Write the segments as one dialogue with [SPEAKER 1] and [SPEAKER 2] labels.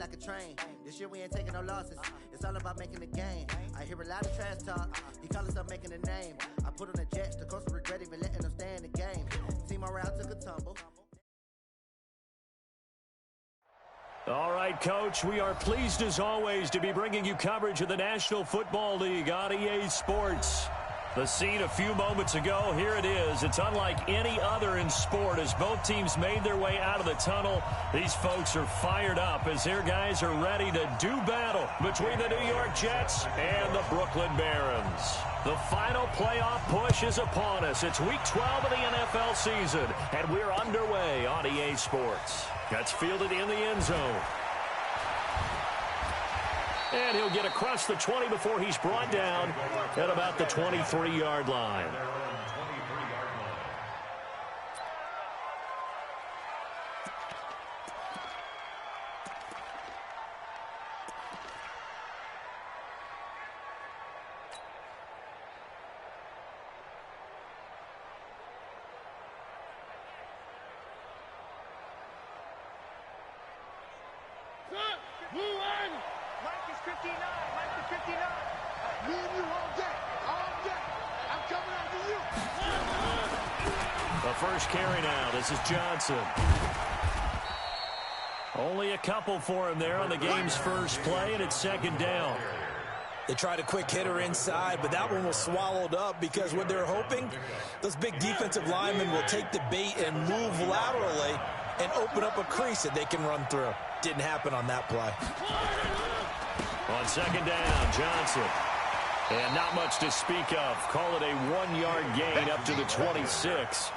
[SPEAKER 1] like a train. This year we ain't taking no losses. It's all about making the game. I hear a lot of trash talk. He call himself making a name. I put on the Jets. The coach will regret even letting them stay in the game. Team morale took a tumble.
[SPEAKER 2] All right, Coach, we are pleased as always to be bringing you coverage of the National Football League on EA Sports. The scene a few moments ago, here it is. It's unlike any other in sport as both teams made their way out of the tunnel. These folks are fired up as their guys are ready to do battle between the New York Jets and the Brooklyn Barons. The final playoff push is upon us. It's Week 12 of the NFL season, and we're underway on EA Sports. That's fielded in the end zone. And he'll get across the 20 before he's brought down at about the 23-yard line.
[SPEAKER 3] Mike is 59. Mike is 59. Me and you all day. All day. I'm coming after you.
[SPEAKER 2] The first carry now. This is Johnson. Only a couple for him there on the game's first play, and it's second down.
[SPEAKER 4] They tried a quick hitter inside, but that one was swallowed up because what they're hoping, those big defensive linemen will take the bait and move laterally and open up a crease that they can run through. Didn't happen on that play.
[SPEAKER 2] On second down, Johnson. And not much to speak of. Call it a 1-yard gain up to the 26.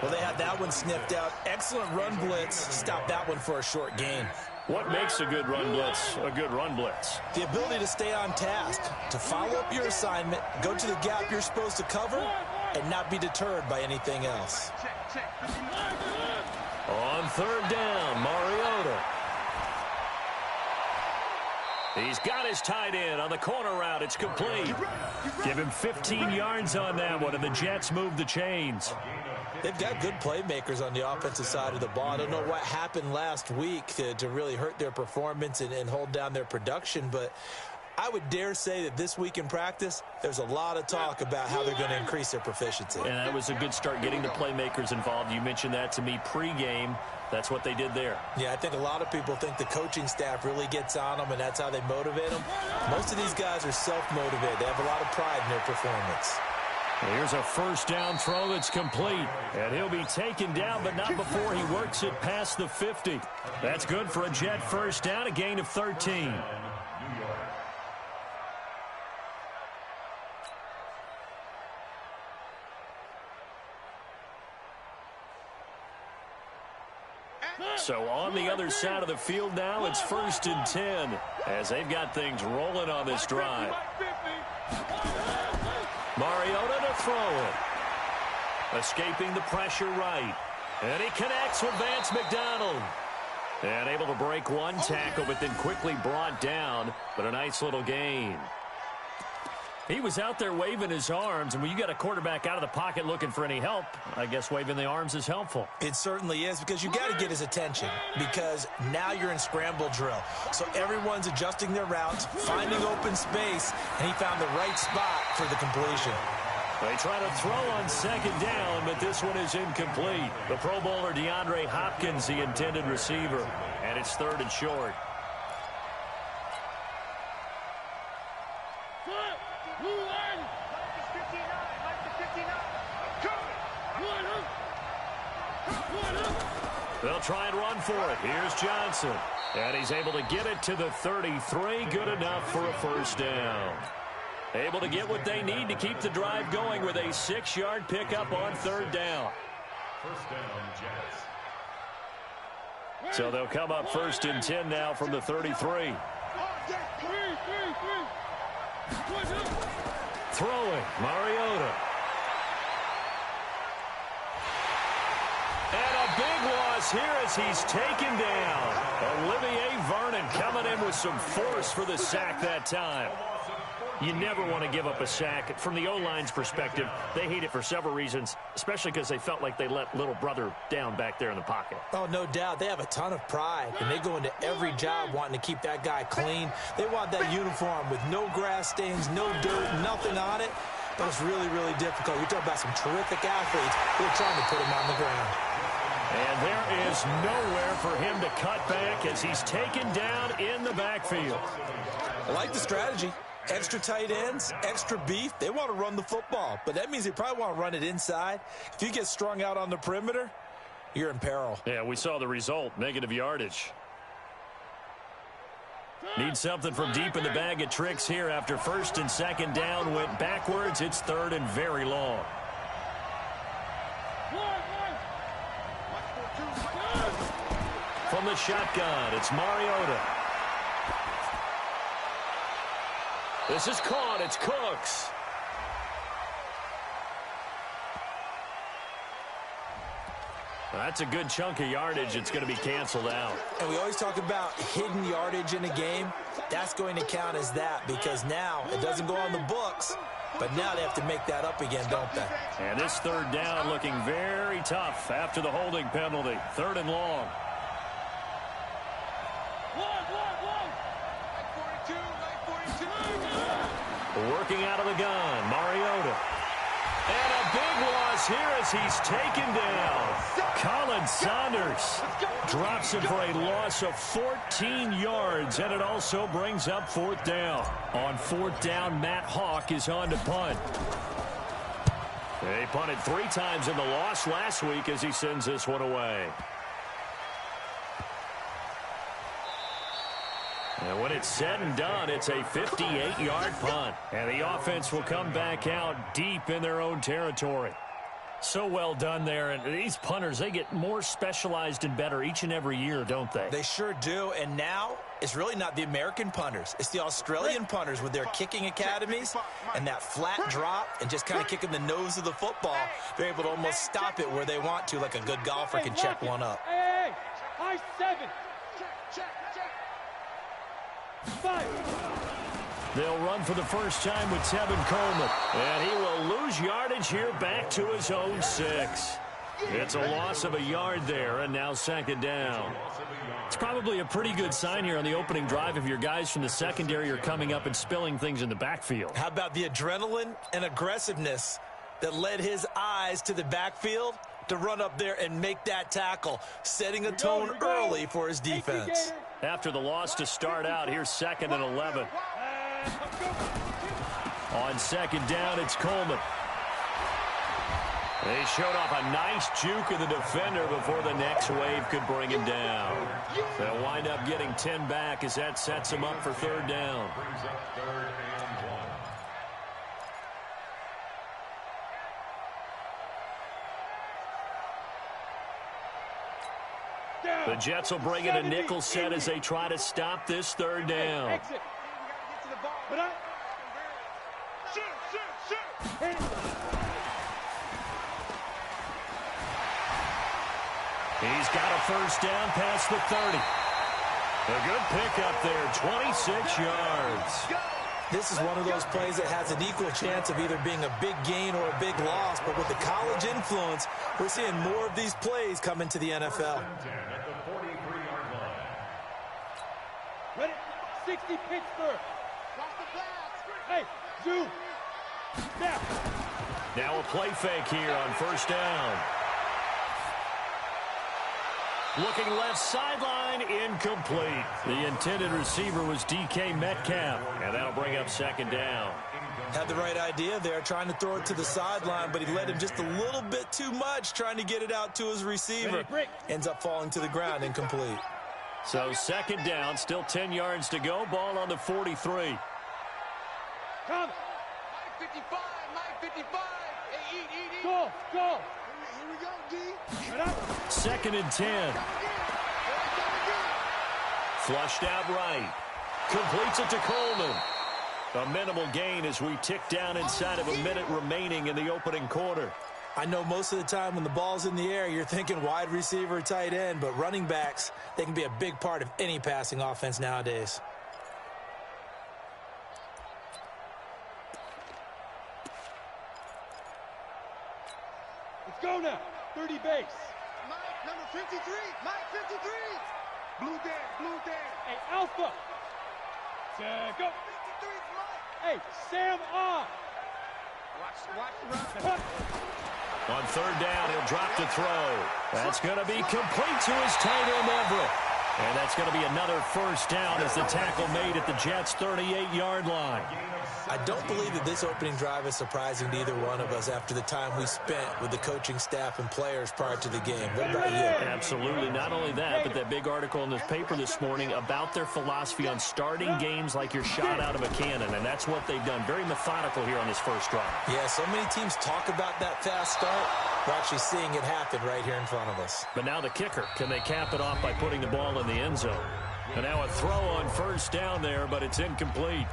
[SPEAKER 4] Well, they had that one sniffed out. Excellent run blitz. Stopped that one for a short gain.
[SPEAKER 2] What makes a good run blitz a good run blitz?
[SPEAKER 4] The ability to stay on task, to follow up your assignment, go to the gap you're supposed to cover, and not be deterred by anything else.
[SPEAKER 2] On third down, Mariota. He's got his tight end on the corner route. It's complete. Give him 15 yards on that one, and the Jets move the chains.
[SPEAKER 4] They've got good playmakers on the offensive side of the ball. I don't know what happened last week to really hurt their performance and hold down their production, but I would dare say that this week in practice, there's a lot of talk about how they're going to increase their proficiency.
[SPEAKER 2] And that was a good start getting the playmakers involved. You mentioned that to me pregame. That's what they did there.
[SPEAKER 4] Yeah, I think a lot of people think the coaching staff really gets on them, and that's how they motivate them. Most of these guys are self-motivated. They have a lot of pride in their performance.
[SPEAKER 2] Here's a first down throw that's complete. And he'll be taken down, but not before he works it past the 50. That's good for a Jet first down, a gain of 13. So on the other side of the field now, it's 1st and 10 as they've got things rolling on this drive. Mariota to throw it. Escaping the pressure right. And he connects with Vance McDonald. And able to break one tackle, but then quickly brought down. But a nice little gain. He was out there waving his arms, and when you got a quarterback out of the pocket looking for any help, I guess waving the arms is helpful.
[SPEAKER 4] It certainly is, because you got to get his attention, because now you're in scramble drill. So everyone's adjusting their routes, finding open space, and he found the right spot for the completion.
[SPEAKER 2] They try to throw on second down, but this one is incomplete. The Pro Bowler DeAndre Hopkins, the intended receiver, and it's 3rd and short. They'll try and run for it. Here's Johnson. And he's able to get it to the 33. Good enough for a first down. Able to get what they need to keep the drive going with a 6-yard pickup on 3rd down.
[SPEAKER 5] First down, Jets.
[SPEAKER 2] So they'll come up 1st and 10 now from the 33. Throwing, Mariota. And a big loss here as he's taken down. Olivier Vernon coming in with some force for the sack that time. You never want to give up a sack. From the O-line's perspective, they hate it for several reasons, especially because they felt like they let little brother down back there in the pocket.
[SPEAKER 4] Oh, no doubt. They have a ton of pride, and they go into every job wanting to keep that guy clean. They want that uniform with no grass stains, no dirt, nothing on it. But it's really, really difficult. You're talking about some terrific athletes who are trying to put him on the ground.
[SPEAKER 2] And there is nowhere for him to cut back as he's taken down in the backfield.
[SPEAKER 4] I like the strategy. Extra tight ends, extra beef. They want to run the football, but that means they probably want to run it inside. If you get strung out on the perimeter, you're in peril.
[SPEAKER 2] Yeah, we saw the result, negative yardage. Need something from deep in the bag of tricks here after first and second down went backwards. It's third and very long. From the shotgun, it's Mariota. This is caught. It's Cooks. That's a good chunk of yardage. It's going to be canceled out.
[SPEAKER 4] And we always talk about hidden yardage in a game. That's going to count as that because now it doesn't go on the books, but now they have to make that up again, don't they?
[SPEAKER 2] And this third down looking very tough after the holding penalty. Third and long. Working out of the gun, Mariota. And a big loss here as he's taken down. Colin Saunders drops him for a loss of 14 yards, and it also brings up fourth down. On fourth down, Matt Hawk is on to punt. They punted 3 times in the loss last week as he sends this one away. And when it's said and done, it's a 58-yard punt. And the offense will come back out deep in their own territory. So well done there. And these punters, they get more specialized and better each and every year, don't they?
[SPEAKER 4] They sure do. And now it's really not the American punters. It's the Australian punters with their kicking academies and that flat drop and just kind of kicking the nose of the football. They're able to almost stop it where they want to, like a good golfer can check one up.
[SPEAKER 3] Hey, high 7.
[SPEAKER 2] They'll run for the first time with Tevin Coleman. And he will lose yardage here back to his own 6. It's a loss of a yard there, and now second down. It's probably a pretty good sign here on the opening drive if your guys from the secondary are coming up and spilling things in the backfield.
[SPEAKER 4] How about the adrenaline and aggressiveness that led his eyes to the backfield to run up there and make that tackle, setting a tone early for his defense.
[SPEAKER 2] After the loss to start out, here's second and 11. On second down, it's Coleman. They showed off a nice juke of the defender before the next wave could bring him down. They'll wind up getting 10 back as that sets him up for third down. The Jets will bring in a nickel set as they try to stop this third down. He's got a first down past the 30. A good pickup there, 26 yards.
[SPEAKER 4] This is one of those plays that has an equal chance of either being a big gain or a big loss, but with the college influence, we're seeing more of these plays come into the NFL.
[SPEAKER 3] Ready? 60 Pittsburgh. Hey, zoom. Now.
[SPEAKER 2] Now a play fake here on first down. Looking left sideline, incomplete. The intended receiver was DK Metcalf, and that'll bring up second down.
[SPEAKER 4] Had the right idea there, trying to throw it to the sideline, but he led him just a little bit too much, trying to get it out to his receiver. Ends up falling to the ground, incomplete.
[SPEAKER 2] So second down, still 10 yards to go. Ball on the 43.
[SPEAKER 3] Come.
[SPEAKER 6] 55, 55. Hey, eat.
[SPEAKER 3] Go.
[SPEAKER 6] Here we go, D.
[SPEAKER 3] Shut up.
[SPEAKER 2] Second and 10. Flushed out right. Completes it to Coleman. A minimal gain as we tick down inside of a minute remaining in the opening quarter.
[SPEAKER 4] I know most of the time when the ball's in the air, you're thinking wide receiver, tight end, but running backs, they can be a big part of any passing offense nowadays.
[SPEAKER 7] Arizona, 30 base.
[SPEAKER 6] Mike, number 53. Mike, 53.
[SPEAKER 3] Blue Dan.
[SPEAKER 7] Hey, Alpha. Go.
[SPEAKER 6] 53 's Mike.
[SPEAKER 7] Hey, Sam Ah.
[SPEAKER 6] Watch the run.
[SPEAKER 2] On third down, he'll drop to throw. That's going to be complete to his tight end, Everett. And that's going to be another first down as the tackle made at the Jets' 38-yard line.
[SPEAKER 4] I don't believe that this opening drive is surprising to either one of us after the time we spent with the coaching staff and players prior to the game. What about you?
[SPEAKER 2] Absolutely. Not only that, but that big article in this paper this morning about their philosophy on starting games like you're shot out of a cannon, and that's what they've done. Very methodical here on this first drive.
[SPEAKER 4] Yeah, so many teams talk about that fast start. We're actually seeing it happen right here in front of us.
[SPEAKER 2] But now the kicker. Can they cap it off by putting the ball in the end zone? And now a throw on first down there, but it's incomplete.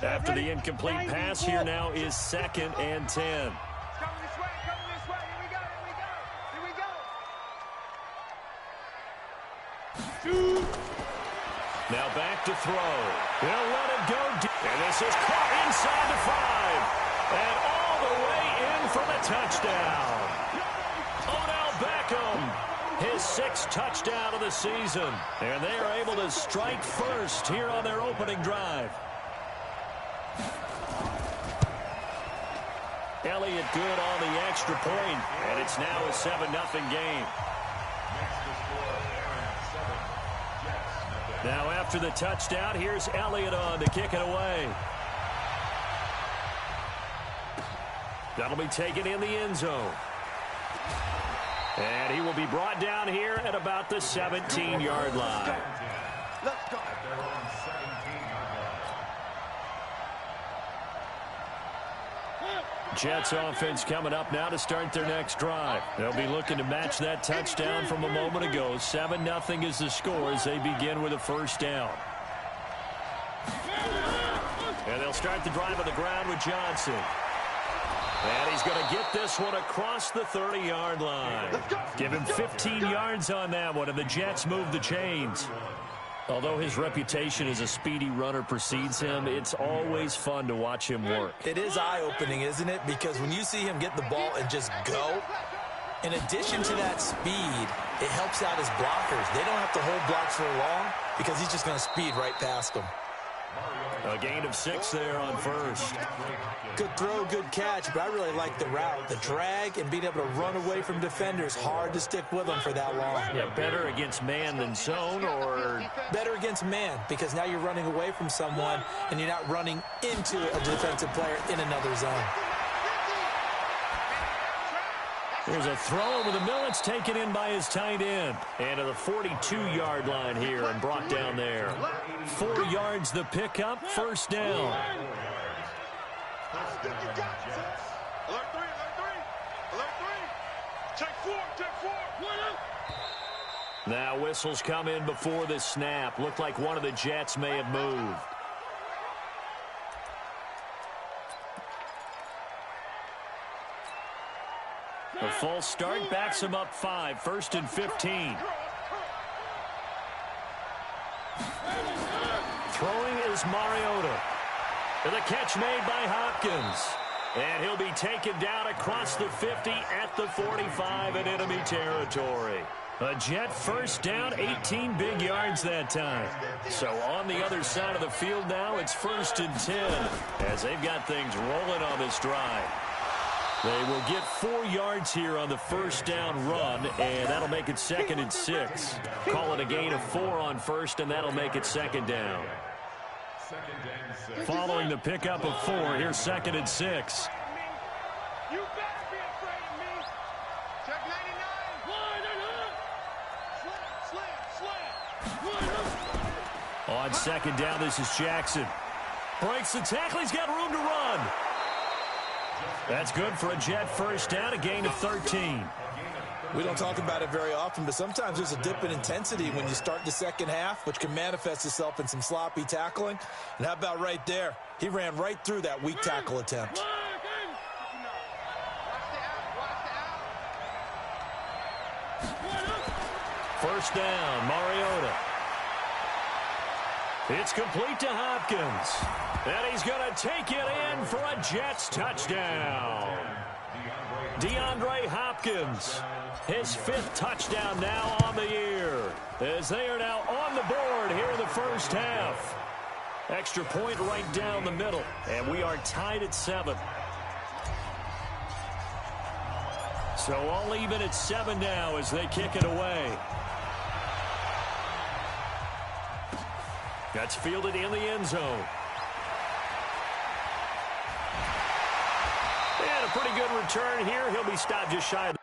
[SPEAKER 2] After the incomplete pass, here now is 2nd and 10.
[SPEAKER 6] Coming this way. Here we go.
[SPEAKER 2] Now back to throw. He'll let it go deep. And this is caught inside the 5. And all the way in for the touchdown. Odell Beckham, his 6th touchdown of the season. And they are able to strike first here on their opening drive. Elliott good on the extra point, and it's now a 7-0 game. Now after the touchdown, here's Elliott on to kick it away. That'll be taken in the end zone. And he will be brought down here at about the 17-yard line.
[SPEAKER 6] Let's go.
[SPEAKER 2] Jets offense coming up now to start their next drive. They'll be looking to match that touchdown from a moment ago. 7-0 is the score as they begin with a first down. And they'll start the drive on the ground with Johnson. And he's going to get this one across the 30-yard line. Give him 15 yards on that one, and the Jets move the chains. Although his reputation as a speedy runner precedes him, it's always fun to watch him work.
[SPEAKER 4] It is eye-opening, isn't it? Because when you see him get the ball and just go, in addition to that speed, it helps out his blockers. They don't have to hold blocks for long because he's just going to speed right past them.
[SPEAKER 2] A gain of 6 there on first.
[SPEAKER 4] Good throw, good catch, but I really like the route. The drag and being able to run away from defenders, hard to stick with them for that long.
[SPEAKER 2] Yeah, better against man than zone, or
[SPEAKER 4] better against man, because now you're running away from someone and you're not running into a defensive player in another zone.
[SPEAKER 2] There's a throw over the middle. It's taken in by his tight end. And to the 42-yard line here and brought down there. 4 yards the pickup, first down.
[SPEAKER 3] Alert 3. Take 4.
[SPEAKER 2] Now whistles come in before the snap. Looked like one of the Jets may have moved. A false start backs him up 5, 1st and 15. Throwing is Mariota. And the catch made by Hopkins. And he'll be taken down across the 50 at the 45 in enemy territory. A Jet first down, 18 big yards that time. So on the other side of the field now, it's 1st and 10 as they've got things rolling on this drive. They will get 4 yards here on the first down run, and that'll make it 2nd and 6. Call it a gain of 4 on first, and that'll make it 2nd down. Following the pickup of 4, here's 2nd and 6.
[SPEAKER 6] You better be afraid of me. Check 99.
[SPEAKER 2] On 2nd down, this is Jackson. Breaks the tackle. He's got room to run. That's good for a Jet first down, a gain of 13.
[SPEAKER 4] We don't talk about it very often, but sometimes there's a dip in intensity when you start the second half, which can manifest itself in some sloppy tackling. And how about right there? He ran right through that weak tackle attempt.
[SPEAKER 2] First down, Mariota. It's complete to Hopkins. And he's going to take it in for a Jets touchdown. DeAndre Hopkins, his 5th touchdown now on the year, as they are now on the board here in the first half. Extra point right down the middle, and we are tied at 7. So all even at 7 now as they kick it away. That's fielded in the end zone. And a pretty good return here. He'll be stopped just shy of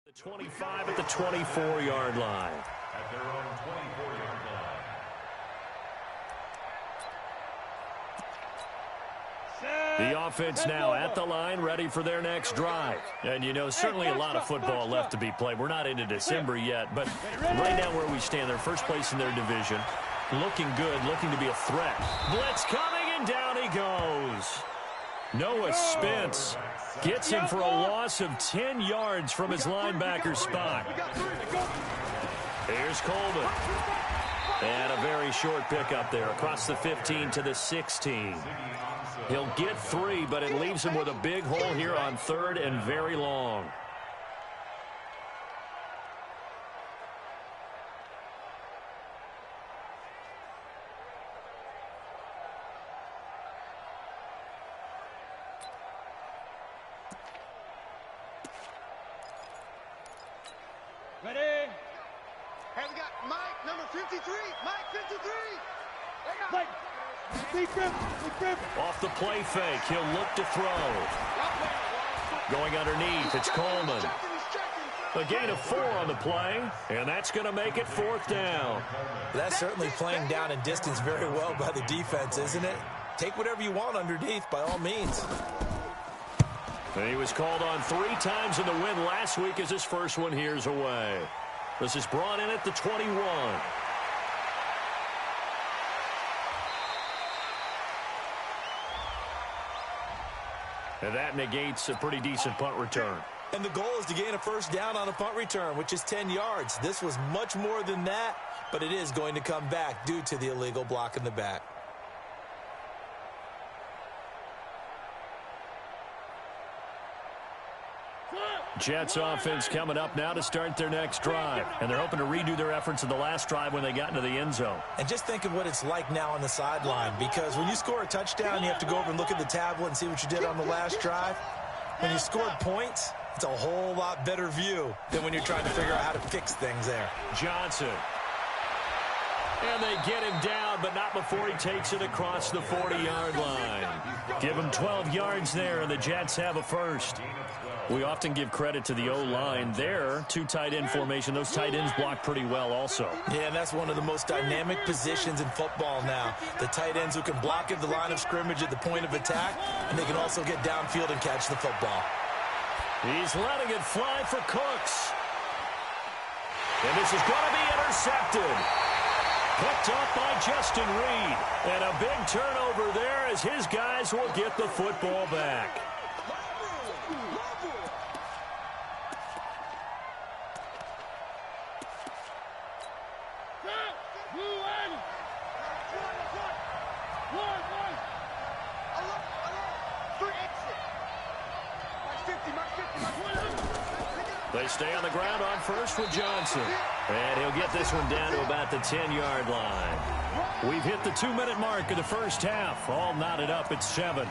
[SPEAKER 2] the 25 at the 24-yard line.
[SPEAKER 5] At their own 24-yard line.
[SPEAKER 2] The offense now at the line, ready for their next drive. And, you know, certainly a lot of football left to be played. We're not into December yet, but right now where we stand, they're first place in their division. Looking good, looking to be a threat. Blitz coming, and down he goes. Noah Spence gets him for a loss of 10 yards from his linebacker spot. Here's Coleman. And a very short pickup there across the 15 to the 16. He'll get 3, but it leaves him with a big hole here on 3rd and very long.
[SPEAKER 7] Ready?
[SPEAKER 3] Hey, we got Mike, number 53. Mike, 53.
[SPEAKER 7] Mike. Big grip.
[SPEAKER 2] Off the play fake, he'll look to throw. Going underneath, it's Coleman. A gain of 4 on the play, and that's going to make it 4th down.
[SPEAKER 4] That's certainly playing down in distance very well by the defense, isn't it? Take whatever you want underneath, by all means.
[SPEAKER 2] And he was called on 3 times in the win last week as his first one here's away. This is brought in at the 21. And that negates a pretty decent punt return.
[SPEAKER 4] And the goal is to gain a first down on a punt return, which is 10 yards. This was much more than that, but it is going to come back due to the illegal block in the back.
[SPEAKER 2] Jets offense coming up now to start their next drive. And they're hoping to redo their efforts in the last drive when they got into the end zone.
[SPEAKER 4] And just think of what it's like now on the sideline, because when you score a touchdown, you have to go over and look at the tablet and see what you did on the last drive. When you scored points, it's a whole lot better view than when you're trying to figure out how to fix things there.
[SPEAKER 2] Johnson. And they get him down, but not before he takes it across the 40-yard line. Give him 12 yards there, and the Jets have a first. We often give credit to the O-line there. 2 tight end formation. Those tight ends block pretty well also.
[SPEAKER 4] Yeah, and that's one of the most dynamic positions in football now. The tight ends who can block at the line of scrimmage at the point of attack, and they can also get downfield and catch the football.
[SPEAKER 2] He's letting it fly for Cooks. And this is going to be intercepted. Picked up by Justin Reed. And a big turnover there as his guys will get the football back. They stay on the ground on first with Johnson. And he'll get this one down to about the 10-yard line. We've hit the 2-minute mark of the first half. All knotted up at 7.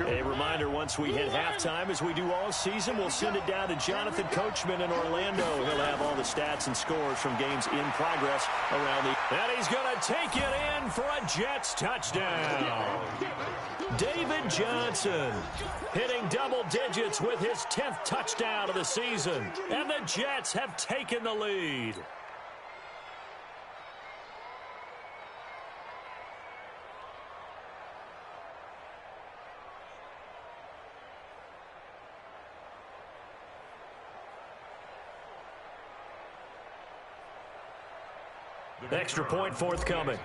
[SPEAKER 2] A reminder, once we hit halftime, as we do all season, we'll send it down to Jonathan Coachman in Orlando. He'll have all the stats and scores from games in progress around the... And he's going to take it in for a Jets touchdown. David Johnson hitting double digits with his 10th touchdown of the season. And the Jets have taken the lead. Extra point forthcoming.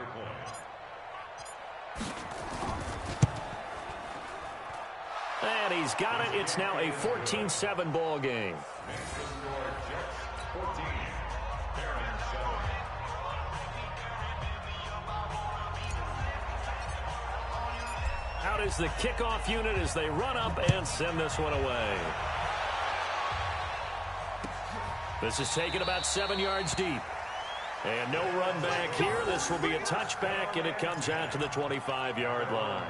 [SPEAKER 2] And he's got it. It's now a 14-7 ball game. Out is the kickoff unit as they run up and send this one away. This is taken about 7 yards deep. And no run back here. This will be a touchback, and it comes out to the 25-yard line.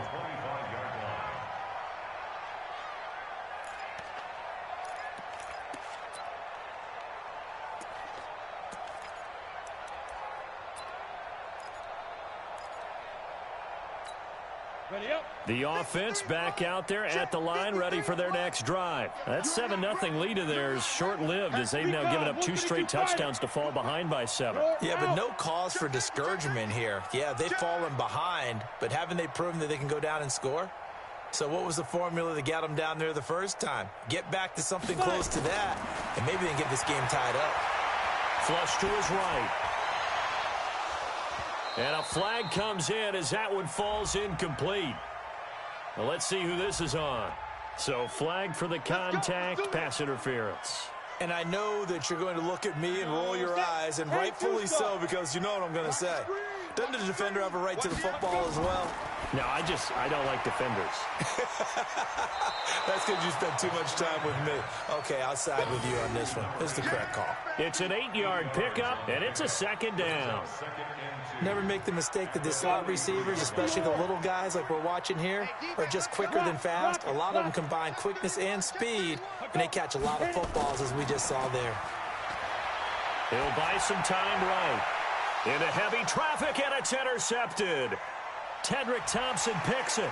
[SPEAKER 2] The offense back out there at the line, ready for their next drive. That 7-0 lead of theirs short-lived as they've now given up 2 straight touchdowns to fall behind by 7.
[SPEAKER 4] Yeah, but no cause for discouragement here. Yeah, they've fallen behind, but haven't they proven that they can go down and score? So what was the formula that got them down there the first time? Get back to something close to that, and maybe they can get this game tied up.
[SPEAKER 2] Flush to his right. And a flag comes in as that one falls incomplete. Well, let's see who this is on. So flag for the contact, pass interference.
[SPEAKER 4] And I know that you're going to look at me and roll your eyes, and rightfully so, because you know what I'm going to say. Doesn't the defender have a right to the football as well?
[SPEAKER 2] No, I don't like defenders.
[SPEAKER 4] That's because you spent too much time with me. Okay, I'll side with you on this one. This is the correct call.
[SPEAKER 2] It's an 8-yard pickup, and it's a 2nd down.
[SPEAKER 4] Never make the mistake that the slot receivers, especially the little guys like we're watching here, are just quicker than fast. A lot of them combine quickness and speed, and they catch a lot of footballs, as we just saw there.
[SPEAKER 2] He'll buy some time right. Into heavy traffic, and it's intercepted. Tedrick Thompson picks it.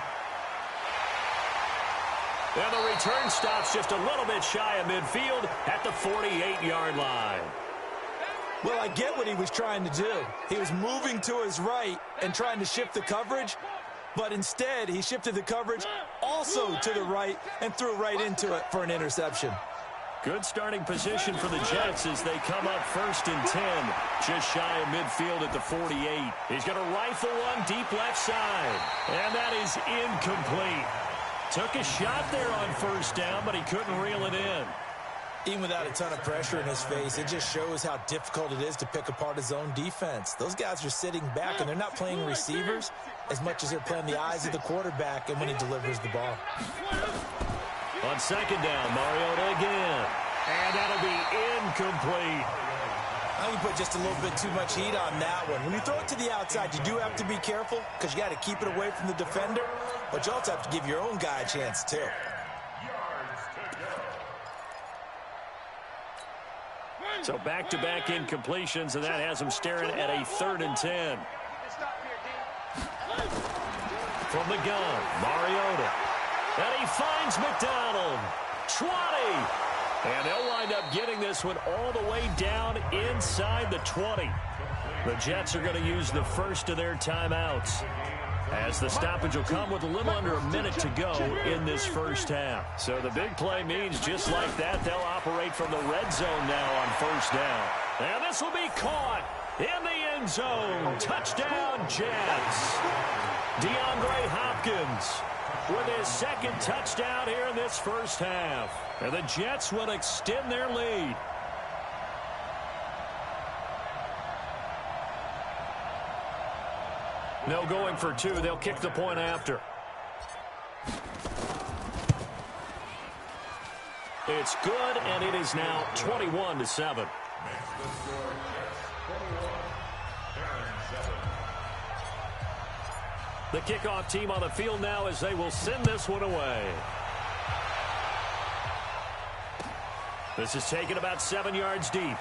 [SPEAKER 2] And the return stops just a little bit shy of midfield at the 48-yard line.
[SPEAKER 4] Well, I get what he was trying to do. He was moving to his right and trying to shift the coverage, but instead he shifted the coverage also to the right and threw right into it for an interception.
[SPEAKER 2] Good starting position for the Jets as they come up 1st and 10, just shy of midfield at the 48. He's going to rifle one deep left side, and that is incomplete. Took a shot there on 1st down, but he couldn't reel it in.
[SPEAKER 4] Even without a ton of pressure in his face, it just shows how difficult it is to pick apart his own defense. Those guys are sitting back, and they're not playing receivers as much as they're playing the eyes of the quarterback and when he delivers the ball.
[SPEAKER 2] On 2nd down, Mariota again. And that'll be incomplete.
[SPEAKER 4] I think you put just a little bit too much heat on that one. When you throw it to the outside, you do have to be careful because you got to keep it away from the defender, but you also have to give your own guy a chance too.
[SPEAKER 2] So back-to-back incompletions, and that has him staring at a 3rd and 10. From the gun, Mariota. And he finds McDonald. 20. And they'll wind up getting this one all the way down inside the 20. The Jets are going to use the first of their timeouts, as the stoppage will come with a little under a minute to go in this first half. So the big play means just like that, they'll operate from the red zone now on 1st down. And this will be caught in the end zone. Touchdown, Jets. DeAndre Hopkins with his 2nd touchdown here in this first half. And the Jets will extend their lead. No going for 2. They'll kick the point after. It's good, and it is now 21-7. The kickoff team on the field now as they will send this one away. This is taken about 7 yards deep.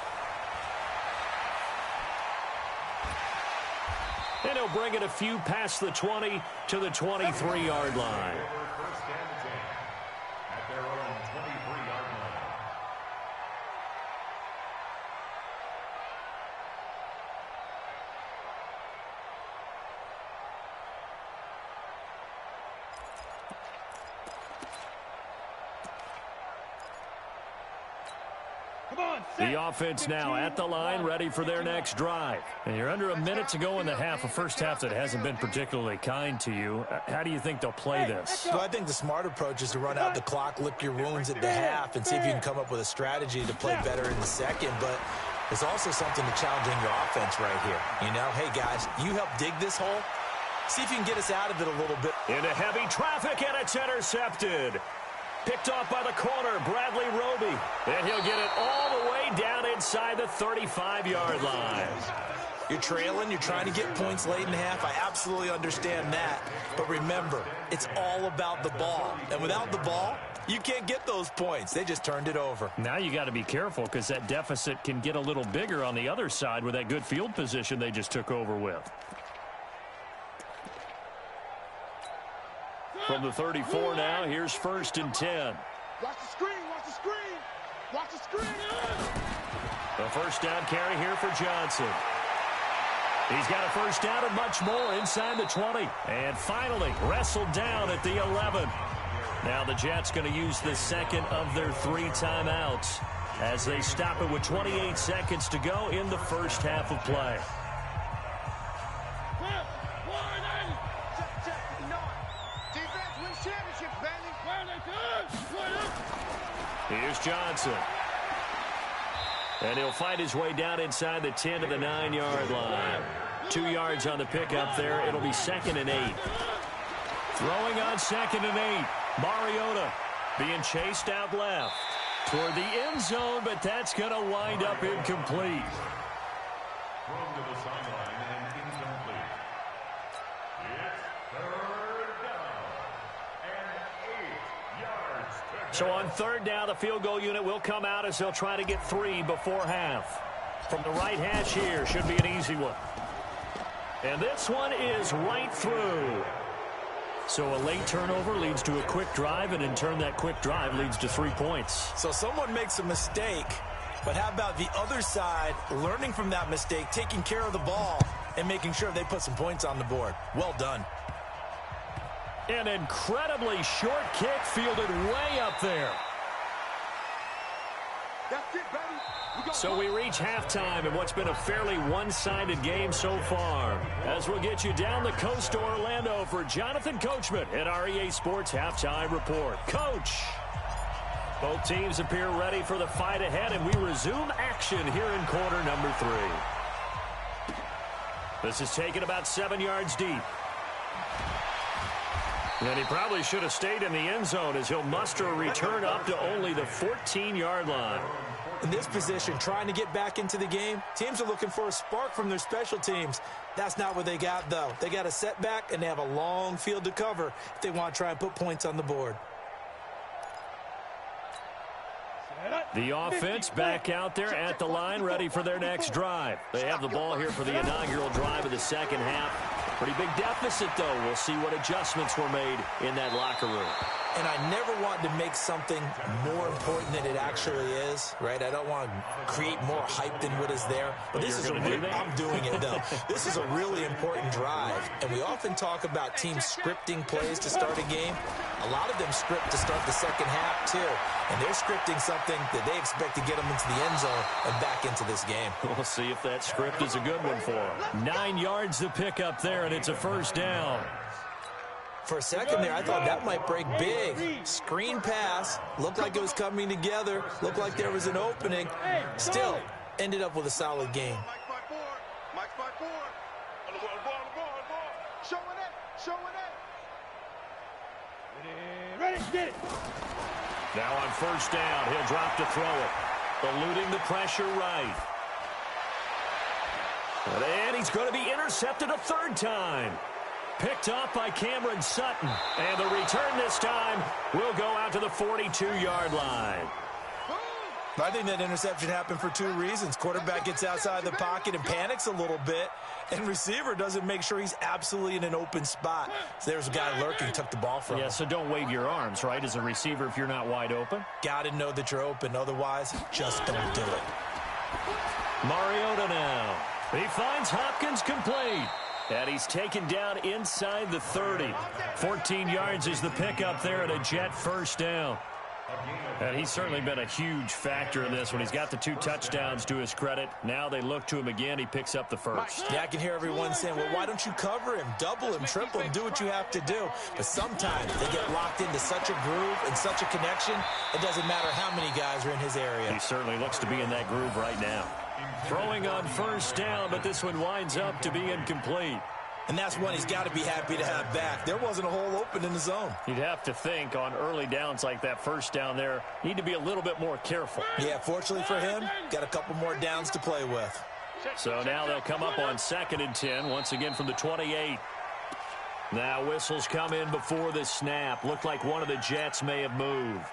[SPEAKER 2] And he'll bring it a few past the 20 to the 23-yard line.
[SPEAKER 5] At their own 23-yard line.
[SPEAKER 2] The offense now at the line, ready for their next drive. And you're under a minute to go in the half, a first half that hasn't been particularly kind to you. How do you think they'll play this?
[SPEAKER 4] Well, I think the smart approach is to run out the clock, lick your wounds at the half, and see if you can come up with a strategy to play better in the second. But there's also something to challenging your offense right here. You know, hey, guys, you help dig this hole. See if you can get us out of it a little bit.
[SPEAKER 2] Into heavy traffic, and it's intercepted. Picked off by the corner, Bradley Roby. And he'll get it all the way down inside the 35-yard line.
[SPEAKER 4] You're trailing, you're trying to get points late in the half. I absolutely understand that. But remember, it's all about the ball. And without the ball, you can't get those points. They just turned it over.
[SPEAKER 2] Now you got to be careful because that deficit can get a little bigger on the other side with that good field position they just took over with. From the 34 now, here's 1st and 10.
[SPEAKER 3] Watch the screen, watch the screen, watch the screen.
[SPEAKER 2] The first down carry here for Johnson. He's got a first down and much more inside the 20. And finally wrestled down at the 11. Now the Jets going to use the second of their 3 timeouts as they stop it with 28 seconds to go in the first half of play. Here's Johnson. And he'll fight his way down inside the 10 to the 9-yard line. 2 yards on the pickup there. It'll be 2nd and 8. Throwing on 2nd and 8. Mariota being chased out left toward the end zone, but that's going to wind up incomplete.
[SPEAKER 5] Thrown to the sideline and incomplete. It's 3rd down and 8 yards.
[SPEAKER 2] So on 3rd down, the field goal unit will come out as they'll try to get 3 before half. From the right hash here, should be an easy one. And this one is right through. So a late turnover leads to a quick drive, and in turn that quick drive leads to 3 points.
[SPEAKER 4] So someone makes a mistake, but how about the other side learning from that mistake, taking care of the ball, and making sure they put some points on the board? Well done.
[SPEAKER 2] An incredibly short kick fielded way up there.
[SPEAKER 3] That's it, baby.
[SPEAKER 2] So we reach halftime in what's been a fairly one-sided game so far. As we'll get you down the coast to Orlando for Jonathan Coachman at our EA Sports Halftime Report. Coach! Both teams appear ready for the fight ahead, and we resume action here in quarter number 3. This is taken about 7 yards deep. And he probably should have stayed in the end zone as he'll muster a return up to only the 14-yard line.
[SPEAKER 4] In this position, trying to get back into the game, teams are looking for a spark from their special teams. That's not what they got, though. They got a setback, and they have a long field to cover if they want to try and put points on the board.
[SPEAKER 2] The offense back out there at the line, ready for their next drive. They have the ball here for the inaugural drive of the second half. Pretty big deficit, though. We'll see what adjustments were made in that locker room.
[SPEAKER 4] And I never want to make something more important than it actually is, right? I don't want to create more hype than what is there. But this is I'm doing it, though. This is a really important drive. And we often talk about teams scripting plays to start a game. A lot of them script to start the second half, too. And they're scripting something that they expect to get them into the end zone and back into this game.
[SPEAKER 2] We'll see if that script is a good one for them. 9 yards to pick up there, and it's a first down.
[SPEAKER 4] For a second there, I thought that might break big. Screen pass. Looked like it was coming together. Looked like there was an opening. Still, ended up with a solid game.
[SPEAKER 3] Mike's by 4. On the ball. Showing it.
[SPEAKER 7] Ready, get it.
[SPEAKER 2] Now on first down, he'll drop to throw it. Eluding the pressure right. And he's going to be intercepted a 3rd time. Picked off by Cameron Sutton. And the return this time will go out to the 42-yard line.
[SPEAKER 4] I think that interception happened for 2 reasons. Quarterback gets outside the pocket and panics a little bit. And receiver doesn't make sure he's absolutely in an open spot. So there's a guy lurking, took the ball from him.
[SPEAKER 2] Yeah, so don't wave your arms, right, as a receiver if you're not wide open.
[SPEAKER 4] Got to know that you're open. Otherwise, just don't do it.
[SPEAKER 2] Mariota now. He finds Hopkins complete. And he's taken down inside the 30. 14 yards is the pickup there at a Jet first down. And he's certainly been a huge factor in this one. He's got the 2 touchdowns to his credit. Now they look to him again. He picks up the first.
[SPEAKER 4] Yeah, I can hear everyone saying, well, why don't you cover him, double him, triple him, do what you have to do. But sometimes they get locked into such a groove and such a connection, it doesn't matter how many guys are in his area.
[SPEAKER 2] He certainly looks to be in that groove right now. Throwing on first down, but this one winds up to be incomplete.
[SPEAKER 4] And that's one he's got to be happy to have back. There wasn't a hole open in the zone.
[SPEAKER 2] You'd have to think on early downs like that first down there, need to be a little bit more careful.
[SPEAKER 4] Yeah, fortunately for him, got a couple more downs to play with.
[SPEAKER 2] So now they'll come up on 2nd and 10, once again from the 28. Now whistles come in before the snap. Looked like one of the Jets may have moved.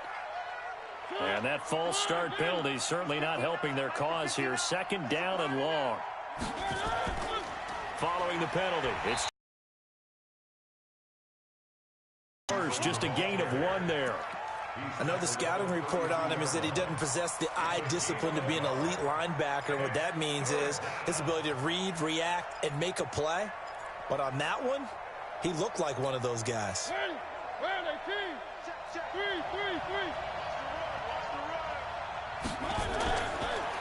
[SPEAKER 2] And that false start penalty certainly not helping their cause here. 2nd down and long. Following the penalty, it's first, just a gain of 1 there.
[SPEAKER 4] I know the scouting report on him is that he doesn't possess the eye discipline to be an elite linebacker, and what that means is his ability to read, react, and make a play. But on that one, he looked like one of those guys.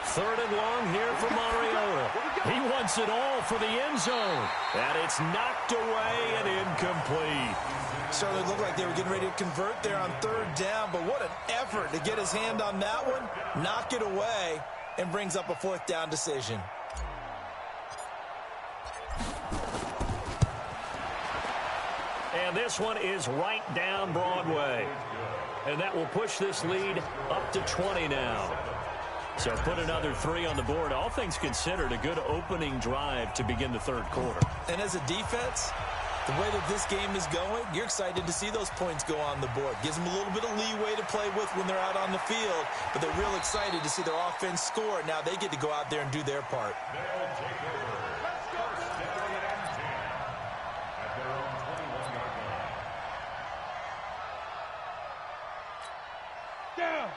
[SPEAKER 2] Third and long here for Mariota. He wants it all for the end zone. And it's knocked away and incomplete.
[SPEAKER 4] Certainly looked like they were getting ready to convert there on 3rd down, but what an effort to get his hand on that one, knock it away, and brings up a 4th down decision.
[SPEAKER 2] And this one is right down Broadway. And that will push this lead up to 20 now. So put another 3 on the board. All things considered, a good opening drive to begin the 3rd quarter.
[SPEAKER 4] And as a defense, the way that this game is going, you're excited to see those points go on the board. Gives them a little bit of leeway to play with when they're out on the field, but they're real excited to see their offense score. Now they get to go out there and do their part.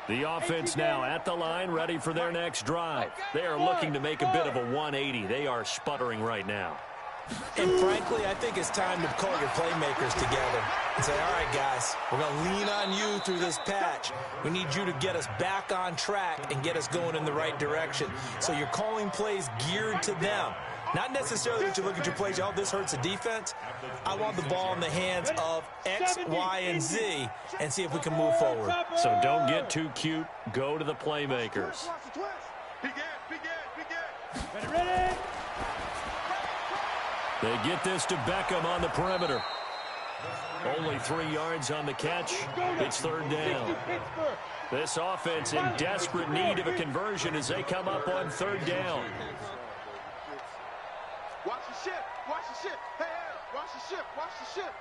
[SPEAKER 2] The offense now at the line, ready for their next drive. They are looking to make a bit of a 180. They are sputtering right now.
[SPEAKER 4] And frankly, I think it's time to call your playmakers together and say, all right, guys, we're going to lean on you through this patch. We need you to get us back on track and get us going in the right direction. So you're calling plays geared to them. Not necessarily that you look at your plays, oh, this hurts the defense. I want the ball in the hands of X, Y, and Z and see if we can move forward.
[SPEAKER 2] So don't get too cute. Go to the playmakers.
[SPEAKER 7] Ready?
[SPEAKER 2] They get this to Beckham on the perimeter. Only 3 yards on the catch. It's 3rd down. This offense in desperate need of a conversion as they come up on 3rd down.
[SPEAKER 3] Watch the ship. Watch the ship. Hey, hey, watch the ship. Watch the ship.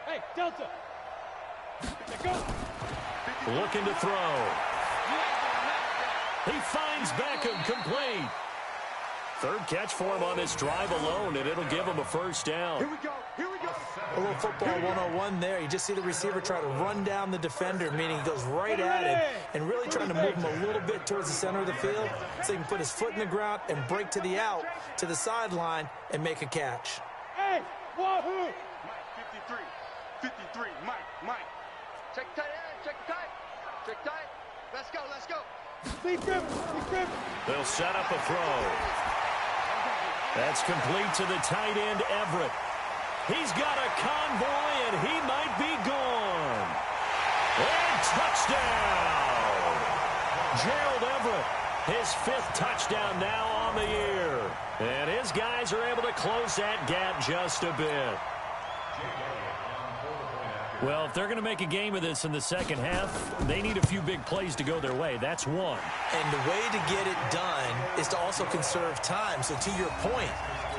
[SPEAKER 7] Hey, Delta. Let's go.
[SPEAKER 2] Looking to throw. He finds Beckham complete. 3rd catch for him on this drive alone, and it'll give him a 1st down.
[SPEAKER 3] Here we go. Here we go.
[SPEAKER 4] A little football 101 there. You just see the receiver try to run down the defender, meaning he goes right at him and really trying to move him a little bit towards the center of the field so he can put his foot in the ground and break to the out, to the sideline, and make a catch.
[SPEAKER 7] Hey, Wahoo!
[SPEAKER 3] Mike, 53, Mike. Check tight end, check tight. Check tight. Let's go, let's go.
[SPEAKER 7] Deep grip.
[SPEAKER 2] They'll set up a throw. That's complete to the tight end, Everett. He's got a convoy, and he might be gone. And touchdown! Gerald Everett, his 5th touchdown now on the year. And his guys are able to close that gap just a bit. Well, if they're going to make a game of this in the 2nd half, they need a few big plays to go their way. That's one.
[SPEAKER 4] And the way to get it done is to also conserve time. So to your point,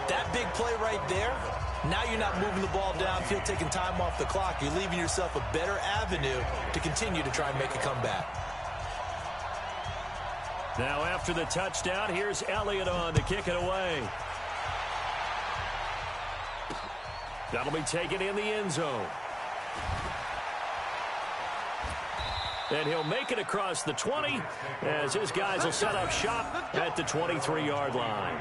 [SPEAKER 4] that big play right there, now you're not moving the ball downfield, taking time off the clock. You're leaving yourself a better avenue to continue to try and make a comeback.
[SPEAKER 2] Now after the touchdown, here's Elliott on to kick it away. That'll be taken in the end zone. And he'll make it across the 20 as his guys will set up shop at the 23-yard line.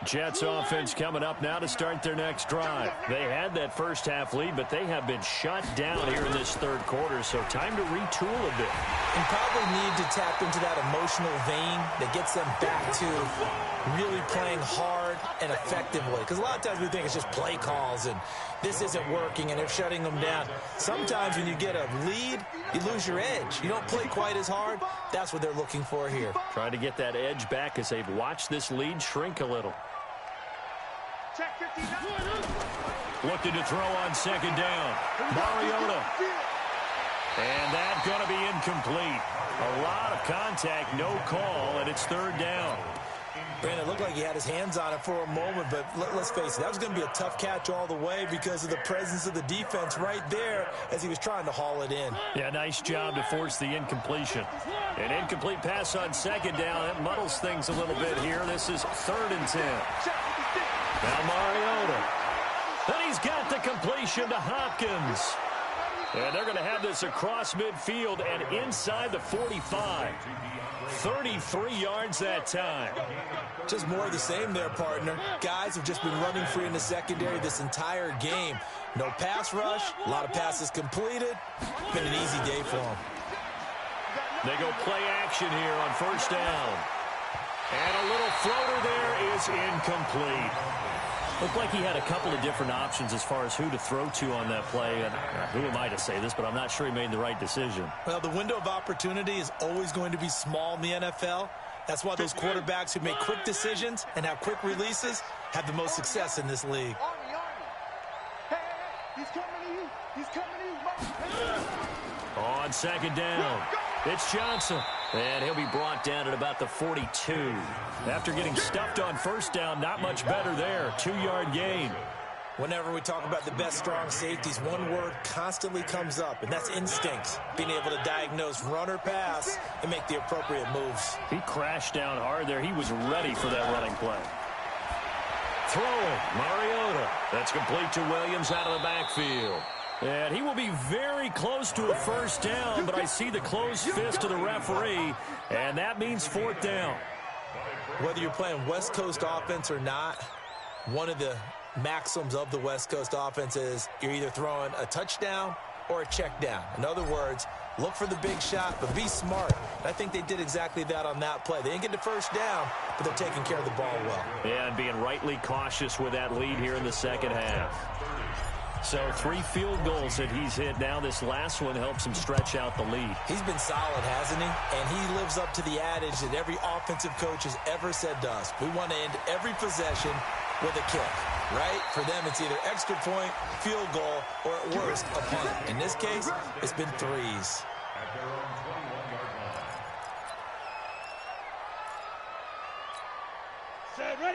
[SPEAKER 2] Jets offense coming up now to start their next drive. They had that first half lead, but they have been shut down here in this third quarter, so time to retool a bit.
[SPEAKER 4] And probably need to tap into that emotional vein that gets them back to really playing hard and effectively. Because a lot of times we think it's just play calls and this isn't working and they're shutting them down. Sometimes when you get a lead, you lose your edge. You don't play quite as hard. That's what they're looking for here.
[SPEAKER 2] Trying to get that edge back as they've watched this lead shrink a little. Looking to throw on second down. Mariota. And that's going to be incomplete. A lot of contact, no call, and it's third down.
[SPEAKER 4] Brandon, it looked like he had his hands on it for a moment, but let's face it, that was going to be a tough catch all the way because of the presence of the defense right there as he was trying to haul it in.
[SPEAKER 2] Yeah, nice job to force the incompletion. An incomplete pass on second down. That muddles things a little bit here. This is 3rd and 10. Now Mariota. Then he's got the completion to Hopkins. And they're going to have this across midfield and inside the 45. 33 yards that time.
[SPEAKER 4] Just more of the same there, partner. Guys have just been running free in the secondary this entire game. No pass rush, a lot of passes completed. Been an easy day for them.
[SPEAKER 2] They go play action here on first down. And a little floater there is incomplete. Looked like he had a couple of different options as far as who to throw to on that play. And who am I to say this, but I'm not sure he made the right decision.
[SPEAKER 4] Well, the window of opportunity is always going to be small in the NFL. That's why those quarterbacks who make quick decisions and have quick releases have the most success in this league.
[SPEAKER 6] He's coming to you. He's coming to you.
[SPEAKER 2] On second down, it's Johnson. And he'll be brought down at about the 42. After getting stuffed on first down, not much better there. 2-yard gain.
[SPEAKER 4] Whenever we talk about the best strong safeties, one word constantly comes up, and that's instincts. Being able to diagnose run or pass and make the appropriate moves.
[SPEAKER 2] He crashed down hard there. He was ready for that running play. Throwing, Mariota. That's complete to Williams out of the backfield. And he will be very close to a first down, but I see the closed fist of the referee, and that means 4th down.
[SPEAKER 4] Whether you're playing West Coast offense or not, one of the maxims of the West Coast offense is you're either throwing a touchdown or a check down. In other words, look for the big shot, but be smart. I think they did exactly that on that play. They didn't get the first down, but they're taking care of the ball well.
[SPEAKER 2] Yeah, and being rightly cautious with that lead here in the second half. So 3 field goals that he's hit now. This last one helps him stretch out the lead.
[SPEAKER 4] He's been solid, hasn't he? And he lives up to the adage that every offensive coach has ever said to us. We want to end every possession with a kick, right? For them, it's either extra point, field goal, or at worst, a punt. In this case, it's been 3s.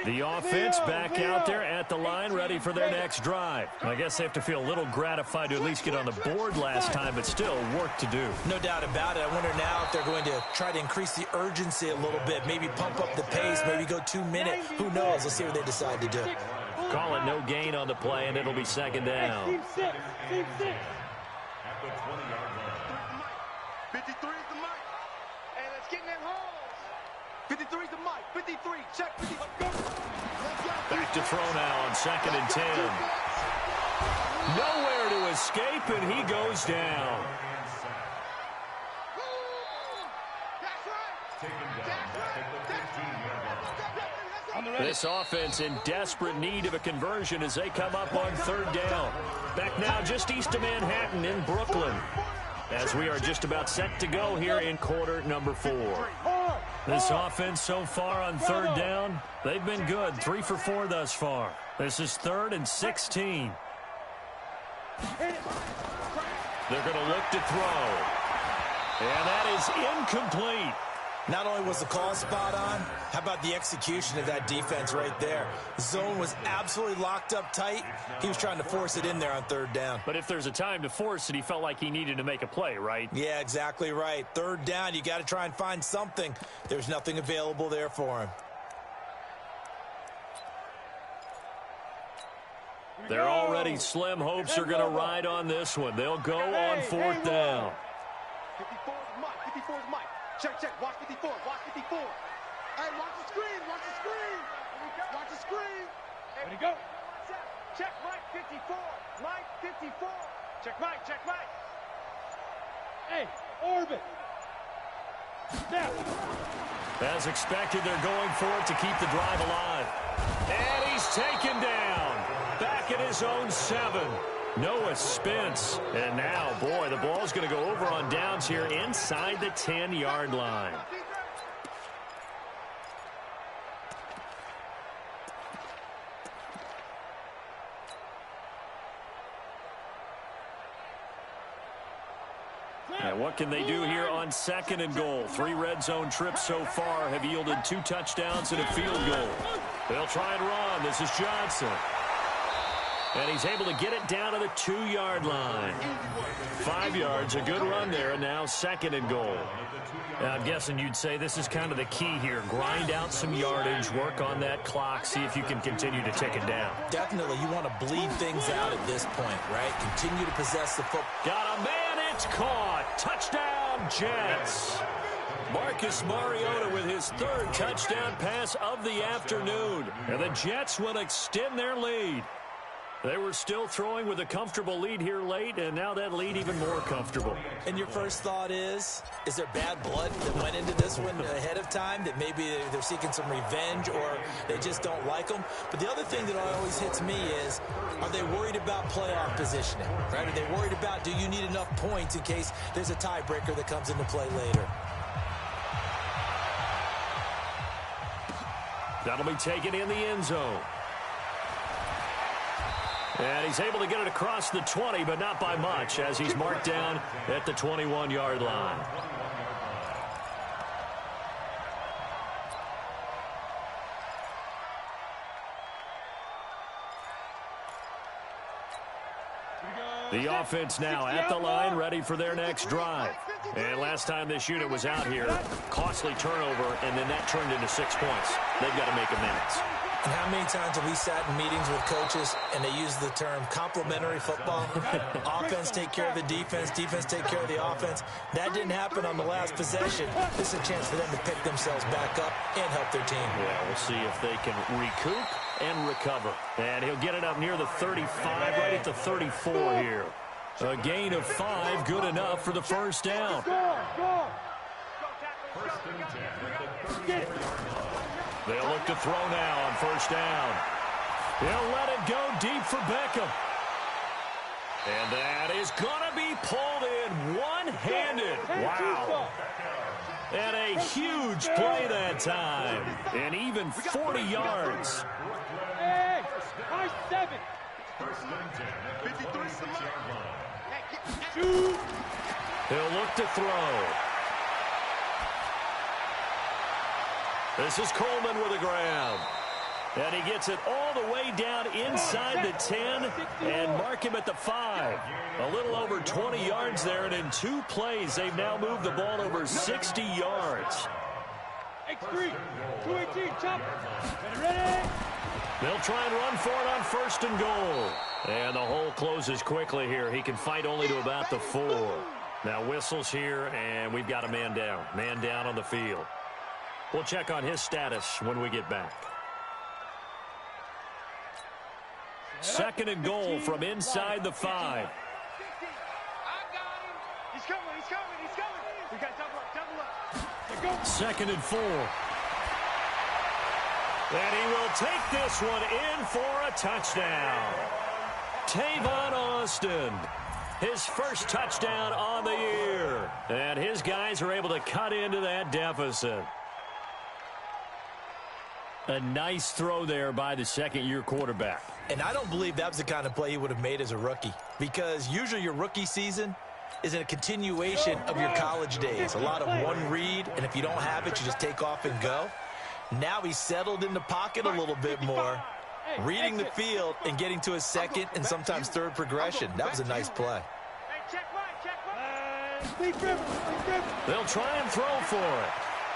[SPEAKER 2] The offense back out there at the line, ready for their next drive. I guess they have to feel a little gratified to at least get on the board last time, but still work to do.
[SPEAKER 4] No doubt about it. I wonder now if they're going to try to increase the urgency a little bit, maybe pump up the pace, maybe go 2 minutes. Who knows? Let's see what they decide to do.
[SPEAKER 2] Call it no gain on the play, and it'll be second down.
[SPEAKER 6] Team 6. Team 6.
[SPEAKER 5] At the 20-yard line.
[SPEAKER 3] 53 is the mic. Hey, let's get in them holes. 53 is the mic. 53. Check 53.
[SPEAKER 2] Back to throw now on second and 10. Nowhere to escape, and he goes down. This offense in desperate need of a conversion as they come up on third down. Back now just east of Manhattan in Brooklyn, as we are just about set to go here in quarter number 4. This offense so far on third down, they've been good. 3 for 4 thus far. This is 3rd and 16. They're going to look to throw. And that is incomplete.
[SPEAKER 4] Not only was the call spot on, how about the execution of that defense right there? The zone was absolutely locked up tight. He was trying to force it in there on third down.
[SPEAKER 2] But if there's a time to force it, he felt like he needed to make a play, right?
[SPEAKER 4] Yeah, exactly right. Third down, you got to try and find something. There's nothing available there for him.
[SPEAKER 2] They're already slim hopes are going to ride on this one. They'll go on 4th down.
[SPEAKER 3] 54 is Mike. 54 is Mike. Check, check. Watch 54. Watch 54. Hey, watch the screen. Watch the screen. Watch the screen.
[SPEAKER 7] Ready, go.
[SPEAKER 6] Check Mike 54. Mike 54. Check Mike. Check Mike.
[SPEAKER 7] Hey, orbit. Now.
[SPEAKER 2] As expected, they're going for it to keep the drive alive. And he's taken down. Back at his own 7. Noah Spence. And now, boy, the ball's going to go over on downs here inside the 10-yard line. And what can they do here on 2nd and goal? 3 red zone trips so far have yielded 2 touchdowns and a field goal. They'll try and run. This is Johnson. And he's able to get it down to the 2-yard line. 5 yards, a good run there, and now 2nd and goal. I'm guessing you'd say this is kind of the key here. Grind out some yardage, work on that clock, see if you can continue to tick it down.
[SPEAKER 4] Definitely, you want to bleed things out at this point, right? Continue to possess the football.
[SPEAKER 2] Got a man, it's caught. Touchdown, Jets. Marcus Mariota with his 3rd touchdown pass of the afternoon. And the Jets will extend their lead. They were still throwing with a comfortable lead here late, and now that lead even more comfortable.
[SPEAKER 4] And your first thought is there bad blood that went into this one ahead of time, that maybe they're seeking some revenge or they just don't like them? But the other thing that always hits me is, are they worried about playoff positioning? Right? Are they worried about, do you need enough points in case there's a tiebreaker that comes into play later?
[SPEAKER 2] That'll be taken in the end zone. And he's able to get it across the 20, but not by much, as he's marked down at the 21-yard line. The offense now at the line, ready for their next drive. And last time this unit was out here, costly turnover, and then that turned into 6 points. They've got to make amends.
[SPEAKER 4] And how many times have we sat in meetings with coaches and they use the term complementary football? Offense take care of the defense, defense take care of the offense. That didn't happen on the last possession. This is a chance for them to pick themselves back up and help their team.
[SPEAKER 2] Yeah, we'll see if they can recoup and recover. And he'll get it up near the 35, right at the 34 here. A gain of 5, good enough for the first down.
[SPEAKER 7] Go.
[SPEAKER 5] First and 10 at the 34-yard line.
[SPEAKER 2] They'll look to throw now on first down. He'll let it go deep for Beckham. And that is going to be pulled in one-handed. Wow. And a huge play that time. And even 40 yards.
[SPEAKER 7] Hey, high 7.
[SPEAKER 5] First and 10 at the 26-yard line.
[SPEAKER 7] Shoot.
[SPEAKER 2] He'll look to throw. This is Coleman with the ground. And he gets it all the way down inside the 10 and mark him at the 5. A little over 20 yards there, and in 2 plays, they've now moved the ball over 60 yards.
[SPEAKER 7] X3, 218, chop. Ready.
[SPEAKER 2] They'll try and run for it on first and goal. And the hole closes quickly here. He can fight only to about the 4. Now whistles here, and we've got a man down. Man down on the field. We'll check on his status when we get back. 2nd and goal from inside the 5.
[SPEAKER 6] I got him. He's coming. We got double up.
[SPEAKER 2] 2nd and 4. And he will take this one in for a touchdown. Tavon Austin, his first touchdown on the year. And his guys are able to cut into that deficit. A nice throw there by the second-year quarterback.
[SPEAKER 4] And I don't believe that was the kind of play he would have made as a rookie, because usually your rookie season is a continuation of your college days. A lot of one read, and if you don't have it, you just take off and go. Now he's settled in the pocket a little bit more, reading the field and getting to his second and sometimes third progression. That was a nice play.
[SPEAKER 6] Hey, check Mike.
[SPEAKER 7] Sleep river.
[SPEAKER 2] They'll try and throw for it.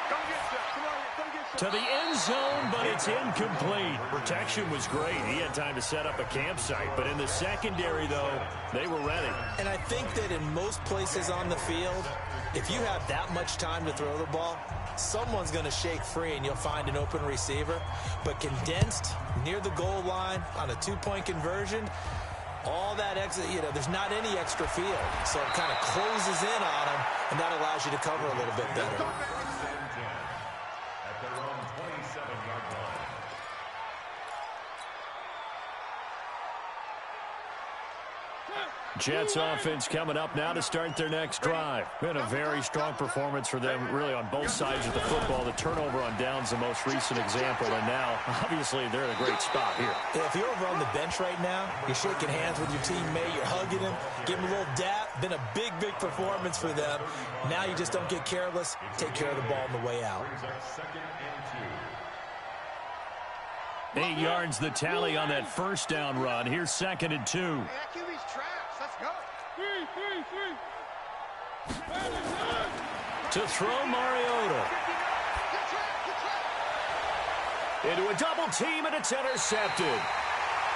[SPEAKER 6] Come get some. Come on here. Come get
[SPEAKER 2] To
[SPEAKER 6] some.
[SPEAKER 2] the end zone, but it's incomplete. Protection was great. He had time to set up a campsite. But in the secondary, though, they were ready.
[SPEAKER 4] And I think that in most places on the field, if you have that much time to throw the ball, someone's going to shake free and you'll find an open receiver. But condensed near the goal line on a 2-point conversion, all that extra, there's not any extra field. So it kind of closes in on them, and that allows you to cover a little bit better.
[SPEAKER 5] At their own 27-yard line.
[SPEAKER 2] Jets offense coming up now to start their next drive. Been a very strong performance for them, really, on both sides of the football. The turnover on downs, the most recent example, and now, obviously, they're in a great spot here.
[SPEAKER 4] If you're over on the bench right now, you're shaking hands with your teammate, you're hugging him, give him a little dap. Been a big, big performance for them. Now you just don't get careless. Take care of the ball on the way out.
[SPEAKER 2] 8 yards the tally on that first down run. Here's 2nd and 2.
[SPEAKER 3] Hey, that QB's trash. Let's go.
[SPEAKER 2] To throw Mariota. Into a double team, and it's intercepted.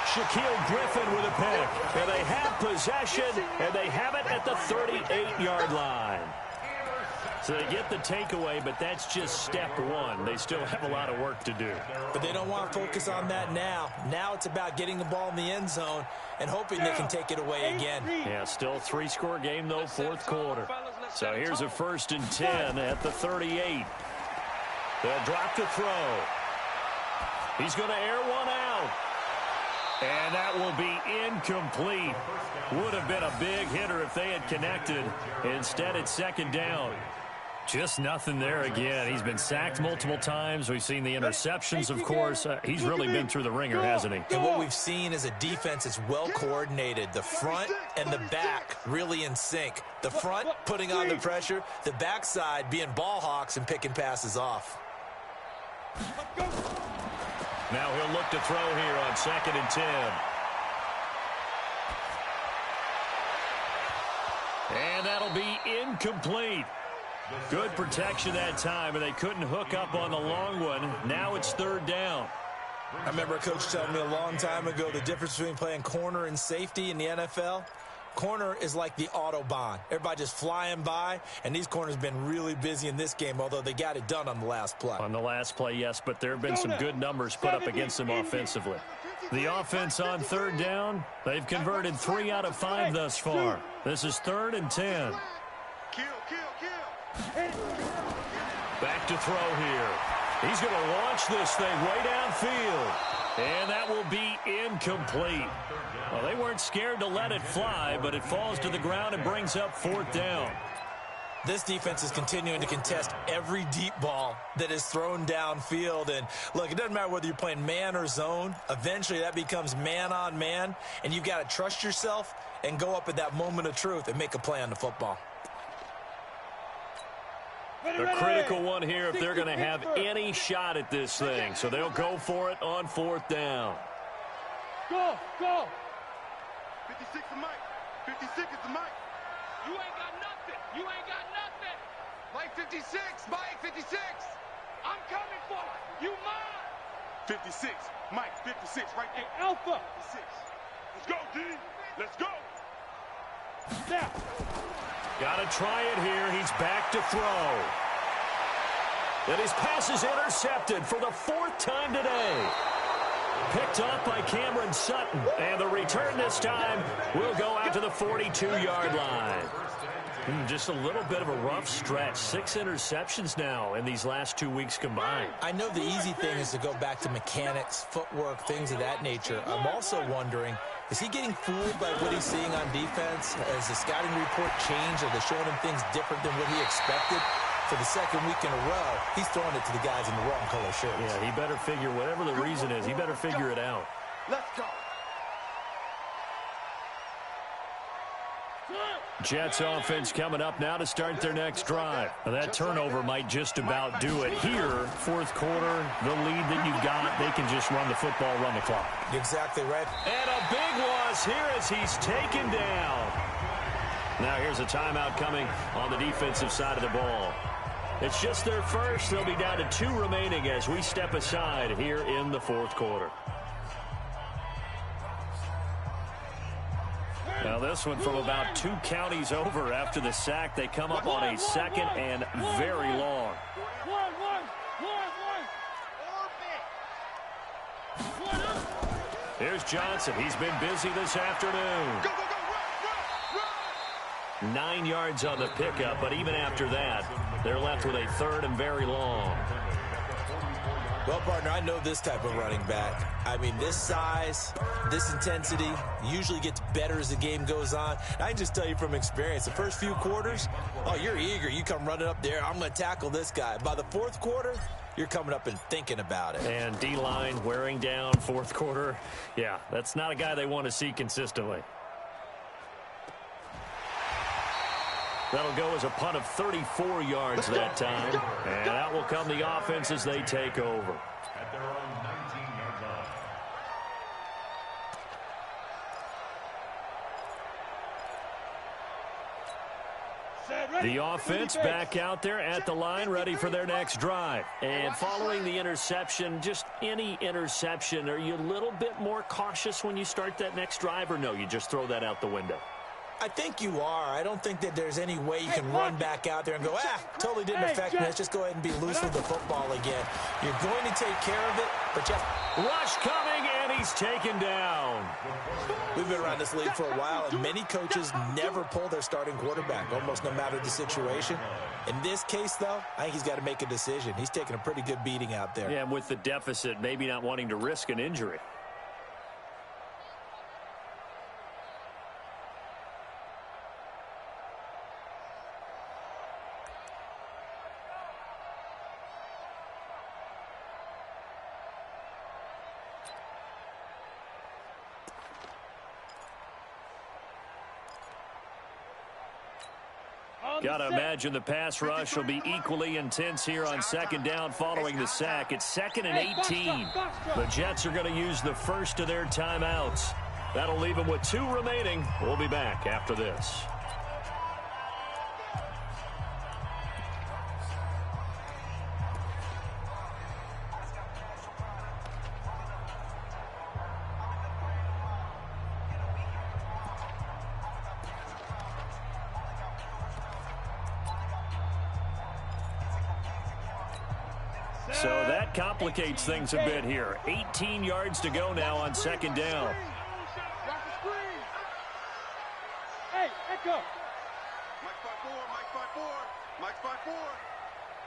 [SPEAKER 2] Shaquille Griffin with a pick. And they have possession, and they have it at the 38-yard line. So they get the takeaway, but that's just step one. They still have a lot of work to do.
[SPEAKER 4] But they don't want to focus on that now. Now it's about getting the ball in the end zone and hoping they can take it away again.
[SPEAKER 2] Yeah, still a 3-score game, though, fourth quarter. So here's a 1st and 10 at the 38. They'll drop to throw. He's going to air one out. And that will be incomplete. Would have been a big hitter if they had connected. Instead, it's 2nd down. Just nothing there again. He's been sacked multiple times. We've seen the interceptions, of course. He's really been through the ringer, hasn't he?
[SPEAKER 4] And what we've seen is a defense that's well coordinated. The front and the back really in sync. The front putting on the pressure. The backside being ball hawks and picking passes off.
[SPEAKER 2] Now he'll look to throw here on 2nd and 10. And that'll be incomplete. Good protection that time, and they couldn't hook up on the long one. Now it's 3rd down.
[SPEAKER 4] I remember a coach telling me a long time ago the difference between playing corner and safety in the NFL. Corner is like the Autobahn. Everybody just flying by, and these corners have been really busy in this game, although they got it done on the last play.
[SPEAKER 2] On the last play, yes, but there have been some good numbers put up against them offensively. The offense on 3rd down, they've converted 3 out of 5 thus far. This is 3rd and 10.
[SPEAKER 3] Kill.
[SPEAKER 2] Back to throw here. He's going to launch this thing way downfield. And that will be incomplete. Well, they weren't scared to let it fly, but it falls to the ground and brings up 4th down.
[SPEAKER 4] This defense is continuing to contest every deep ball that is thrown downfield. And, look, it doesn't matter whether you're playing man or zone. Eventually, that becomes man-on-man, and you've got to trust yourself and go up at that moment of truth and make a play on the football.
[SPEAKER 2] A critical one here if they're going to have any shot at this thing. So they'll go for it on 4th down.
[SPEAKER 7] Go!
[SPEAKER 3] 56 is Mike. 56 is the Mike.
[SPEAKER 6] You ain't got nothing.
[SPEAKER 3] Mike 56. Mike 56.
[SPEAKER 6] I'm coming for you. You mine.
[SPEAKER 3] 56. Mike 56 right
[SPEAKER 7] Hey,
[SPEAKER 3] there.
[SPEAKER 7] Alpha!
[SPEAKER 3] 56. Let's go, D. Let's go.
[SPEAKER 7] Snap!
[SPEAKER 2] Got to try it here. He's back to throw. And his pass is intercepted for the 4th time today. Picked up by Cameron Sutton. And the return this time will go out to the 42-yard line. Just a little bit of a rough stretch. 6 interceptions now in these last 2 weeks combined.
[SPEAKER 4] I know the easy thing is to go back to mechanics, footwork, things of that nature. I'm also wondering, is he getting fooled by what he's seeing on defense? Has the scouting report changed? Are they showing him things different than what he expected? For the 2nd week in a row, he's throwing it to the guys in the wrong color shirts.
[SPEAKER 2] Yeah, he better figure, whatever the reason is, he better figure it out.
[SPEAKER 3] Let's go.
[SPEAKER 2] Jets offense coming up now to start their next drive. Now that turnover might just about do it. Here, 4th quarter, the lead that you've got, they can just run the football, run the clock.
[SPEAKER 4] Exactly right.
[SPEAKER 2] And a big loss here as he's taken down. Now here's a timeout coming on the defensive side of the ball. It's just their first. They'll be down to 2 remaining as we step aside here in the 4th quarter. Now this one from about 2 counties over after the sack. They come up on a 2nd and very long. Here's Johnson. He's been busy this afternoon.
[SPEAKER 3] Go, go, go, run, run, run.
[SPEAKER 2] 9 yards on the pickup, but even after that, they're left with a third and very long.
[SPEAKER 4] Well, partner, I know this type of running back. I mean, this size, this intensity usually gets better as the game goes on. I can just tell you from experience, the first few quarters, oh, you're eager. You come running up there, I'm going to tackle this guy. By the fourth quarter, you're coming up and thinking about it.
[SPEAKER 2] And D-line wearing down fourth quarter. Yeah, that's not a guy they want to see consistently. That'll go as a punt of 34 yards that time. And out will come the offense as they take over.
[SPEAKER 5] At their own 19-yard line.
[SPEAKER 2] The offense back out there at the line, ready for their next drive. And following the interception, just any interception, are you a little bit more cautious when you start that next drive, or no, you just throw that out the window?
[SPEAKER 4] I think you are. I don't think that there's any way you can run back out there and go, totally didn't affect me. Let's just go ahead and be loose with the football again. You're going to take care of it, but you have...
[SPEAKER 2] Rush coming, and he's taken down.
[SPEAKER 4] We've been around this league for a while, and many coaches never pull their starting quarterback, almost no matter the situation. In this case, though, I think he's got to make a decision. He's taking a pretty good beating out there.
[SPEAKER 2] Yeah, and with the deficit, maybe not wanting to risk an injury. Got to imagine the pass rush will be equally intense here on second down following the sack. It's 2nd and 18. The Jets are going to use the first of their timeouts. That'll leave them with 2 remaining. We'll be back after this. So that complicates things a bit here. 18 yards to go now on second down.
[SPEAKER 7] Hey, Echo.
[SPEAKER 3] Mike 5-4, Mike 5-4, Mike 5-4.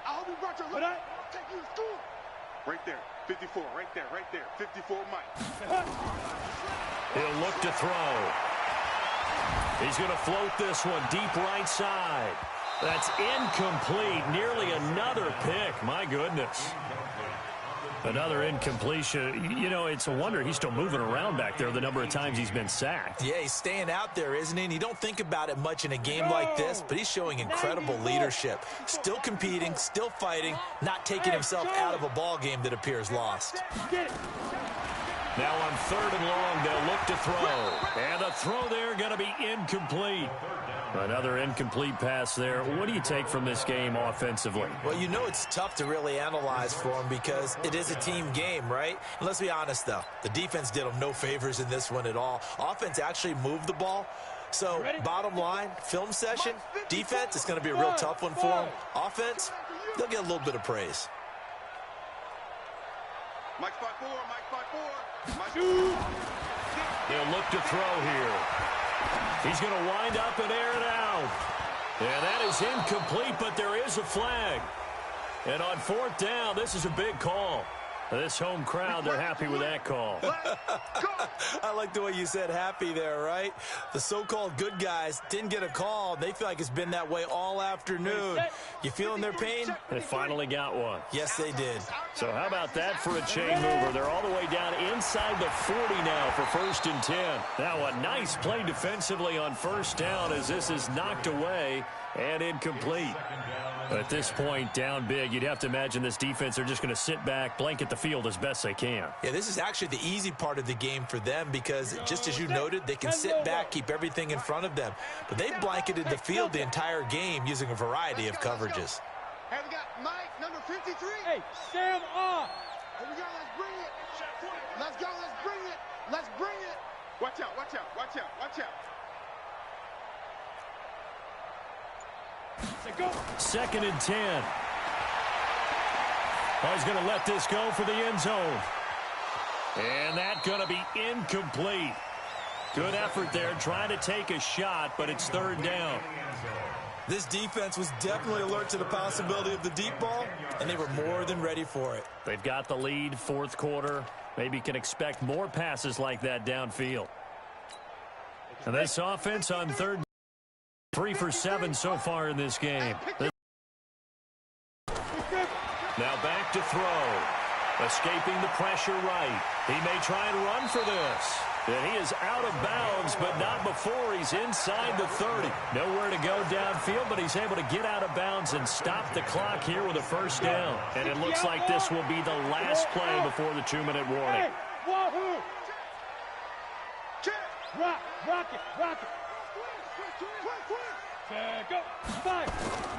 [SPEAKER 3] I hope you brought your look. I'll take you to school. Right there, 54, right there, 54, Mike.
[SPEAKER 2] He'll look to throw. He's going to float this one deep right side. That's incomplete. Nearly another pick. My goodness. Another incompletion. You know, it's a wonder he's still moving around back there the number of times he's been sacked.
[SPEAKER 4] Yeah, he's staying out there, isn't he? And you don't think about it much in a game like this, but he's showing incredible leadership. Still competing, still fighting, not taking himself out of a ball game that appears lost.
[SPEAKER 2] Now on 3rd and long, they'll look to throw. And the throw there going to be incomplete. Another incomplete pass there. What do you take from this game offensively?
[SPEAKER 4] Well, you know it's tough to really analyze for him because it is a team game, right? And let's be honest, though. The defense did him no favors in this one at all. Offense actually moved the ball. So, bottom line, film session, defense, it's going to be a real tough one for them. Offense, they'll get a little bit of praise.
[SPEAKER 3] Mike 5-4, Mike 5-4. Mike.
[SPEAKER 2] They'll look to throw here. He's going to wind up and air it out. And that is incomplete, but there is a flag. And on 4th down, this is a big call. This home crowd, they're happy with that call.
[SPEAKER 4] I like the way you said happy there, right? The so-called good guys didn't get a call. They feel like it's been that way all afternoon. You feeling their pain?
[SPEAKER 2] They finally got one.
[SPEAKER 4] Yes, they did.
[SPEAKER 2] So how about that for a chain mover? They're all the way down inside the 40 now for 1st and 10. Now a nice play defensively on 1st down as this is knocked away and incomplete. At this point, down big, you'd have to imagine this defense are just going to sit back, blanket the field as best they can.
[SPEAKER 4] Yeah, this is actually the easy part of the game for them because, just as you noted, they can sit back, keep everything in front of them. But they've blanketed the field the entire game using a variety of coverages.
[SPEAKER 3] Hey, we got Mike, number 53.
[SPEAKER 7] Hey, stand off.
[SPEAKER 3] Here we go, let's bring it. Let's go, let's bring it. Let's bring it. Watch out, watch out, watch out, watch out.
[SPEAKER 2] 2nd and 10. Oh, he's going to let this go for the end zone. And that's going to be incomplete. Good effort there trying to take a shot, but it's third down.
[SPEAKER 4] This defense was definitely alert to the possibility of the deep ball, and they were more than ready for it.
[SPEAKER 2] They've got the lead, fourth quarter. Maybe can expect more passes like that downfield. And this offense on third, 3 for 7 so far in this game. Now back to throw. Escaping the pressure right. He may try and run for this. And he is out of bounds, but not before he's inside the 30. Nowhere to go downfield, but he's able to get out of bounds and stop the clock here with a first down. And it looks like this will be the last play before the 2-minute warning.
[SPEAKER 7] Wahoo! Rock it. Go. 5.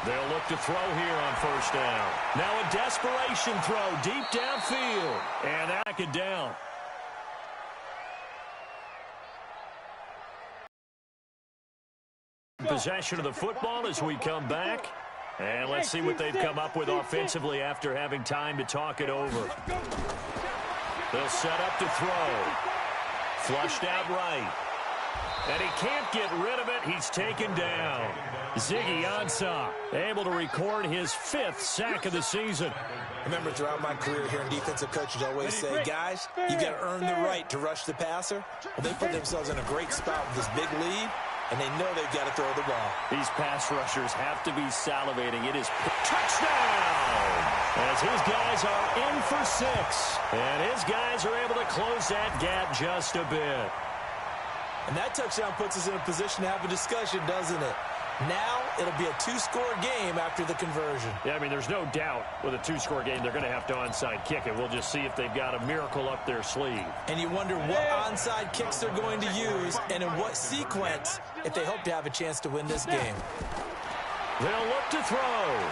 [SPEAKER 2] They'll look to throw here on first down. Now a desperation throw deep downfield. And back it down. Possession of the football as we come back. And let's see what they've come up with offensively after having time to talk it over. They'll set up to throw. Flushed out right. And he can't get rid of it. He's taken down. Ziggy Ansah able to record his 5th sack of the season.
[SPEAKER 4] Remember, throughout my career here in defensive coaches always say, guys, you got to earn the right to rush the passer. Well, they put themselves in a great spot with this big lead, and they know they've got to throw the ball.
[SPEAKER 2] These pass rushers have to be salivating. It is touchdown as his guys are in for 6. And his guys are able to close that gap just a bit.
[SPEAKER 4] And that touchdown puts us in a position to have a discussion, doesn't it? Now it'll be a 2-score game after the conversion.
[SPEAKER 2] Yeah, I mean, there's no doubt with a 2-score game they're going to have to onside kick it. We'll just see if they've got a miracle up their sleeve.
[SPEAKER 4] And you wonder what onside kicks they're going to use and in what sequence if they hope to have a chance to win this game.
[SPEAKER 2] They'll look to throw.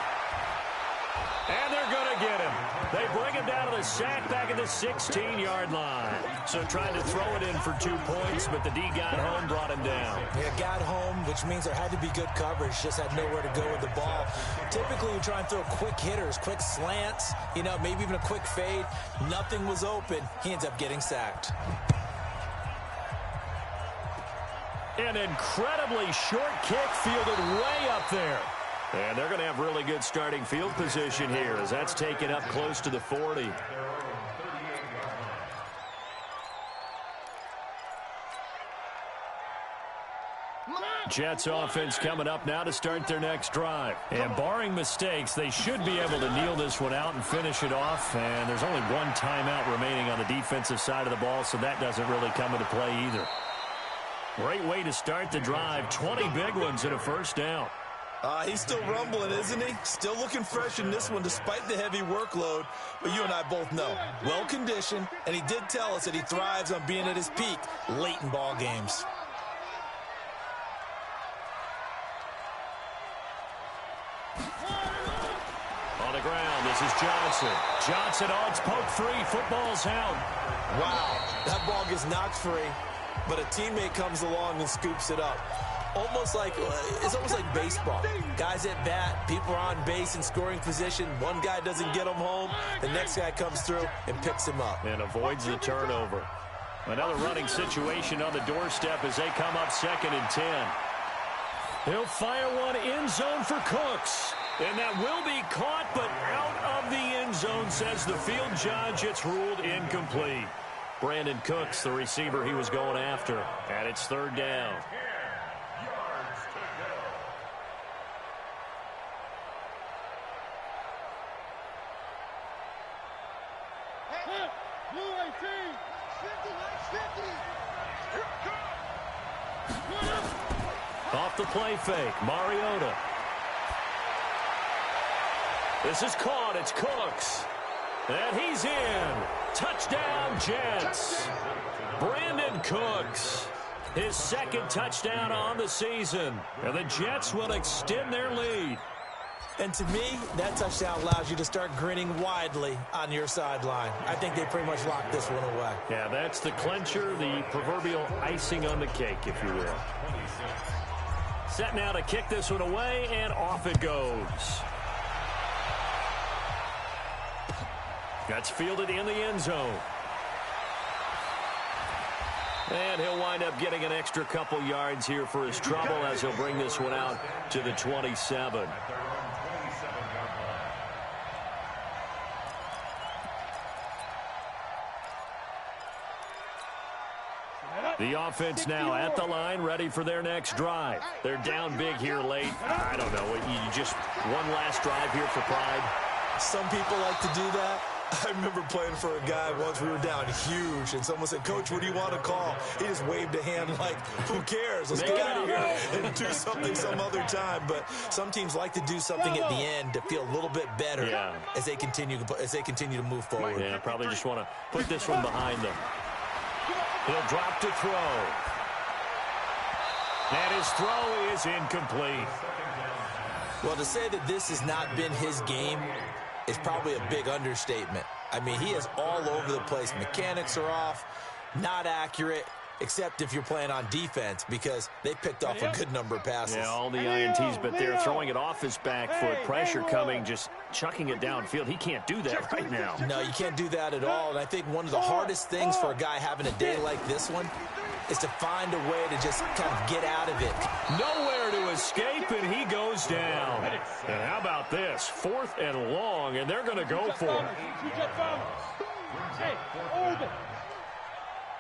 [SPEAKER 2] And they're going to get him. They bring him down to the sack back at the 16-yard line. So trying to throw it in for 2 points, but the D got home, brought him down.
[SPEAKER 4] Yeah, got home, which means there had to be good coverage. Just had nowhere to go with the ball. Typically, we try and throw quick hitters, quick slants, maybe even a quick fade. Nothing was open. He ends up getting sacked.
[SPEAKER 2] An incredibly short kick fielded way up there. And they're going to have really good starting field position here as that's taken up close to the 40. Jets offense coming up now to start their next drive. And barring mistakes, they should be able to kneel this one out and finish it off. And there's only one timeout remaining on the defensive side of the ball, so that doesn't really come into play either. Great way to start the drive. 20 big ones and a first down.
[SPEAKER 4] He's still rumbling, isn't he? Still looking fresh in this one despite the heavy workload. But you and I both know, well-conditioned, and he did tell us that he thrives on being at his peak late in ball games.
[SPEAKER 2] On the ground, this is Johnson. Johnson on, it's poke free. Football's out.
[SPEAKER 4] Wow, that ball gets knocked free, but a teammate comes along and scoops it up. It's almost like baseball. Guys at bat, people are on base in scoring position. One guy doesn't get him home. The next guy comes through and picks him up.
[SPEAKER 2] And avoids the turnover. Another running situation on the doorstep as they come up 2nd and 10. He'll fire one end zone for Cooks. And that will be caught, but out of the end zone, says the field judge. It's ruled incomplete. Brandon Cooks, the receiver he was going after. And it's 3rd down. Off the play fake, Mariota. This is caught, it's Cooks. And he's in. Touchdown, Jets. Brandon Cooks. His 2nd touchdown on the season. And the Jets will extend their lead.
[SPEAKER 4] And to me, that touchdown allows you to start grinning widely on your sideline. I think they pretty much locked this one away.
[SPEAKER 2] Yeah, that's the clincher, the proverbial icing on the cake, if you will. Set now to kick this one away, and off it goes. That's fielded in the end zone. And he'll wind up getting an extra couple yards here for his trouble as he'll bring this one out to the 27. The offense now at the line, ready for their next drive. They're down big here late. I don't know. You just one last drive here for pride.
[SPEAKER 4] Some people like to do that. I remember playing for a guy once. We were down huge, and someone said, "Coach, what do you want to call?" He just waved a hand like, "Who cares? Let's get out of here and do something some other time." But some teams like to do something at the end to feel a little bit better as they continue to move forward.
[SPEAKER 2] Yeah, probably just want to put this one behind them. He'll drop to throw. And his throw is incomplete.
[SPEAKER 4] Well, to say that this has not been his game is probably a big understatement. I mean, he is all over the place. Mechanics are off, not accurate, except if you're playing on defense, because they picked off a good number of passes.
[SPEAKER 2] Yeah, all the INTs, but they're throwing it off his back foot. Pressure coming, just chucking it downfield. He can't do that right now.
[SPEAKER 4] No, you can't do that at all. And I think one of the hardest things for a guy having a day like this one is to find a way to just kind of get out of it.
[SPEAKER 2] Nowhere to escape, and he goes down. And how about this? 4th and long, and they're going to go for it.
[SPEAKER 7] Hey, hold it.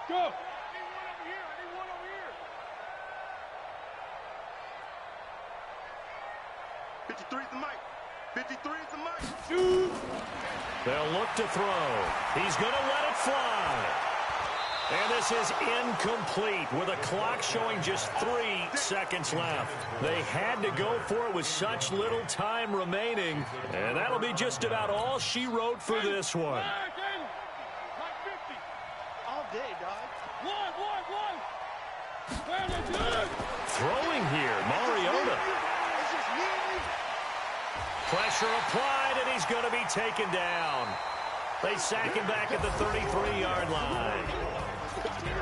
[SPEAKER 7] Go.
[SPEAKER 3] 53's the mic. 53's the mic.
[SPEAKER 7] Shoot.
[SPEAKER 2] They'll look to throw. He's going to let it fly. And this is incomplete with a clock showing just 3 seconds left. They had to go for it with such little time remaining. And that'll be just about all she wrote for this one.
[SPEAKER 6] All day, dog.
[SPEAKER 7] One.
[SPEAKER 2] Throwing here, Mariota. Pressure applied, and he's going to be taken down. They sack him back at the 33-yard line.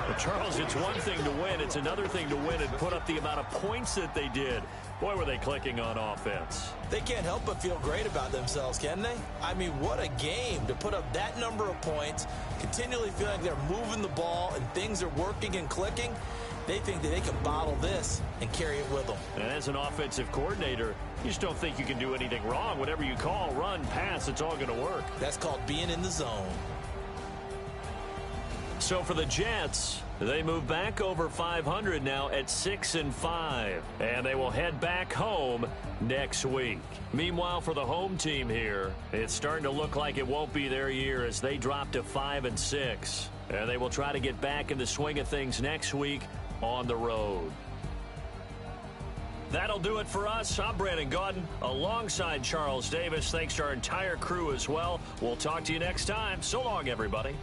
[SPEAKER 2] But Charles, it's one thing to win. It's another thing to win and put up the amount of points that they did. Boy, were they clicking on offense.
[SPEAKER 4] They can't help but feel great about themselves, can they? I mean, what a game to put up that number of points, continually feeling they're moving the ball and things are working and clicking. They think that they can bottle this and carry it with them.
[SPEAKER 2] And as an offensive coordinator, you just don't think you can do anything wrong. Whatever you call, run, pass, it's all going to work.
[SPEAKER 4] That's called being in the zone.
[SPEAKER 2] So for the Jets, they move back over 500 now at 6-5. And they will head back home next week. Meanwhile, for the home team here, it's starting to look like it won't be their year as they drop to 5-6. And they will try to get back in the swing of things next week on the road. That'll do it for us. I'm Brandon Gaudin alongside Charles Davis. Thanks to our entire crew as well. We'll talk to you next time. So long, everybody.